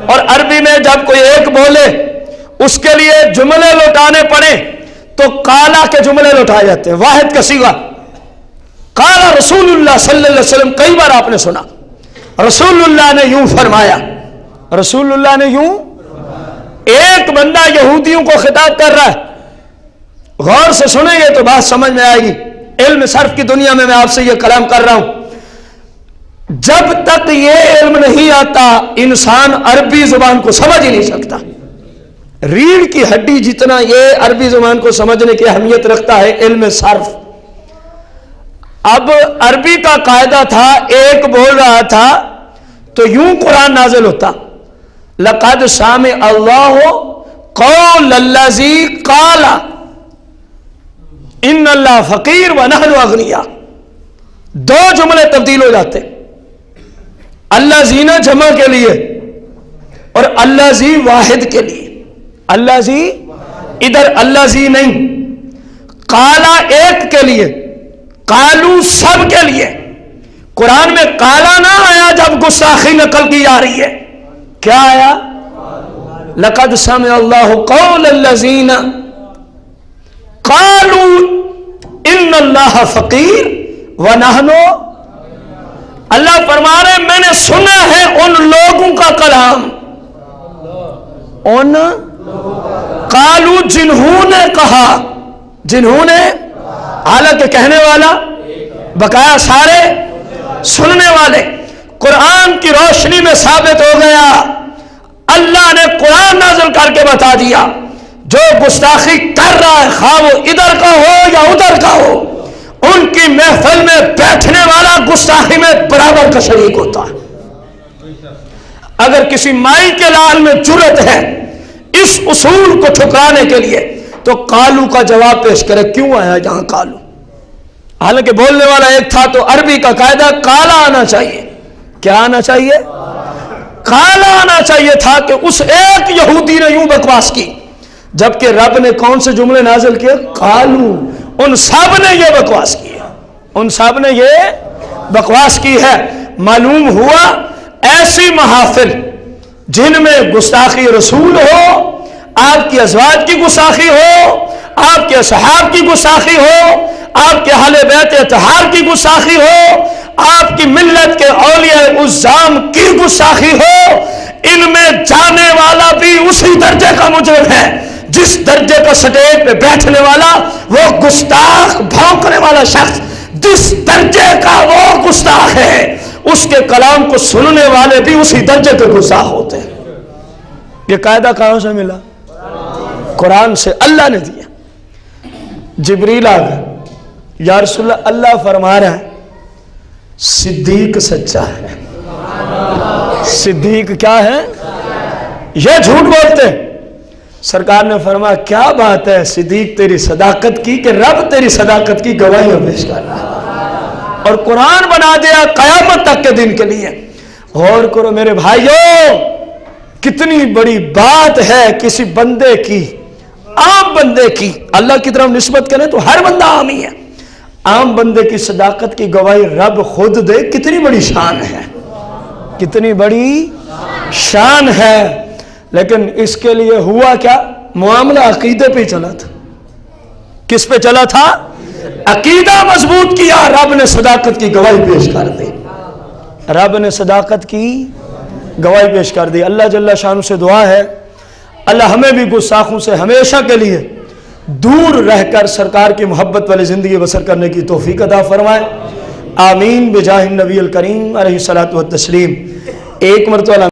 اور عربی میں جب کوئی ایک بولے اس کے لیے جملے لوٹانے پڑے تو قالا کے جملے لوٹائے جاتے ہیں، واحد کا صیغہ۔ قال رسول اللہ صلی اللہ علیہ وسلم، کئی بار آپ نے سنا رسول اللہ نے یوں فرمایا، رسول اللہ نے یوں۔ ایک بندہ یہودیوں کو خطاب کر رہا ہے، غور سے سنیں گے تو بات سمجھ میں آئے گی۔ علم صرف کی دنیا میں آپ سے یہ کلام کر رہا ہوں، جب تک یہ علم نہیں آتا انسان عربی زبان کو سمجھ ہی نہیں سکتا۔ ریڑھ کی ہڈی جتنا یہ عربی زبان کو سمجھنے کی اہمیت رکھتا ہے علم صرف۔ اب عربی کا قاعدہ تھا، ایک بول رہا تھا تو یوں قرآن نازل ہوتا، لقد سمع اللہ قول الذی قال ان اللہ فقیر ونحن اغنیاء۔ 2 جملے تبدیل ہو جاتے، اللہ زینا جمع کے لیے اور اللہ زی واحد کے لیے۔ اللہ زی ادھر اللہ زی نہیں، قالا ایک کے لیے، قالو سب کے لیے۔ قرآن میں قالا نہ آیا جب گستاخی نقل کی جا رہی ہے، کیا آیا؟ لقد سمع اللہ قول الذین قالوا ان اللہ فقیر ونحن۔ اللہ فرما رہے میں نے سنا ہے ان لوگوں کا کلام، ان قالو جنہوں نے کہا، جنہوں نے، حالانکہ کہنے والا بقایا سارے سننے والے۔ قرآن کی روشنی میں ثابت ہو گیا، اللہ نے قرآن نازل کر کے بتا دیا جو گستاخی کر رہا ہے، خواہ وہ ادھر کا ہو یا ادھر کا ہو، ان کی محفل میں بیٹھنے والا گستاخی میں برابر کا شریک ہوتا ہے۔ اگر کسی مائی کے لال میں جرت ہے اس اصول کو ٹھکرانے کے لیے تو قالو کا جواب پیش کرے، کیوں آیا جہاں قالو؟ حالانکہ بولنے والا ایک تھا تو عربی کا قاعدہ قالا آنا چاہیے۔ کیا آنا چاہیے؟ قالا آنا چاہیے تھا کہ اس ایک یہودی نے یوں بکواس کی، جبکہ رب نے کون سے جملے نازل کیے؟ قالو۔ ان سب نے یہ بکواس کی ہے، ان سب نے یہ بکواس کی ہے۔ معلوم ہوا ایسی محافل جن میں گستاخی رسول ہو، آپ کی ازواج کی گستاخی ہو، آپ کے اصحاب کی گستاخی ہو، آپ کے اہل بیت اطہار کی گستاخی ہو، آپ کی ملت کے اولیاء عظام کی گستاخی ہو، ان میں جانے والا بھی اسی درجے کا مجرم ہے جس درجے کا سٹیج پہ بیٹھنے والا وہ گستاخ بھونکنے والا شخص جس درجے کا وہ گستاخ ہے، اس کے کلام کو سننے والے بھی اسی درجے پہ گستاخ ہوتے ہیں۔ یہ قاعدہ کہاں سے ملا؟ قرآن سے اللہ نے دیا۔ جبریل آ گئے، یا رسول اللہ، اللہ فرما رہا ہے صدیق سچا ہے۔ صدیق کیا ہے؟ یہ جھوٹ بولتے ہیں۔ سرکار نے فرمایا کیا بات ہے صدیق تیری صداقت کی، کہ رب تیری صداقت کی گواہیاں پیش کر رہا ہے، اور قرآن بنا دیا قیامت تک کے دن کے لیے۔ غور کرو میرے بھائیوں، کتنی بڑی بات ہے کسی بندے کی، عام بندے کی، اللہ کی طرف نسبت کریں تو ہر بندہ عام ہی ہے، عام بندے کی صداقت کی گواہی رب خود دے، کتنی بڑی شان ہے، کتنی بڑی شان ہے۔ لیکن اس کے لیے ہوا کیا؟ معاملہ عقیدے پہ چلا تھا۔ کس پہ چلا تھا؟ عقیدہ مضبوط کیا، رب نے صداقت کی گواہی پیش کر دی، رب نے صداقت کی گواہی پیش کر دی۔ اللہ جل شانہ سے دعا ہے اللہ ہمیں بھی گستاخوں سے ہمیشہ کے لیے دور رہ کر سرکار کی محبت والی زندگی بسر کرنے کی توفیق عطا فرمائے، آمین بجاہ النبی الکریم علیہ الصلوۃ والتسلیم۔ ایک مرتبہ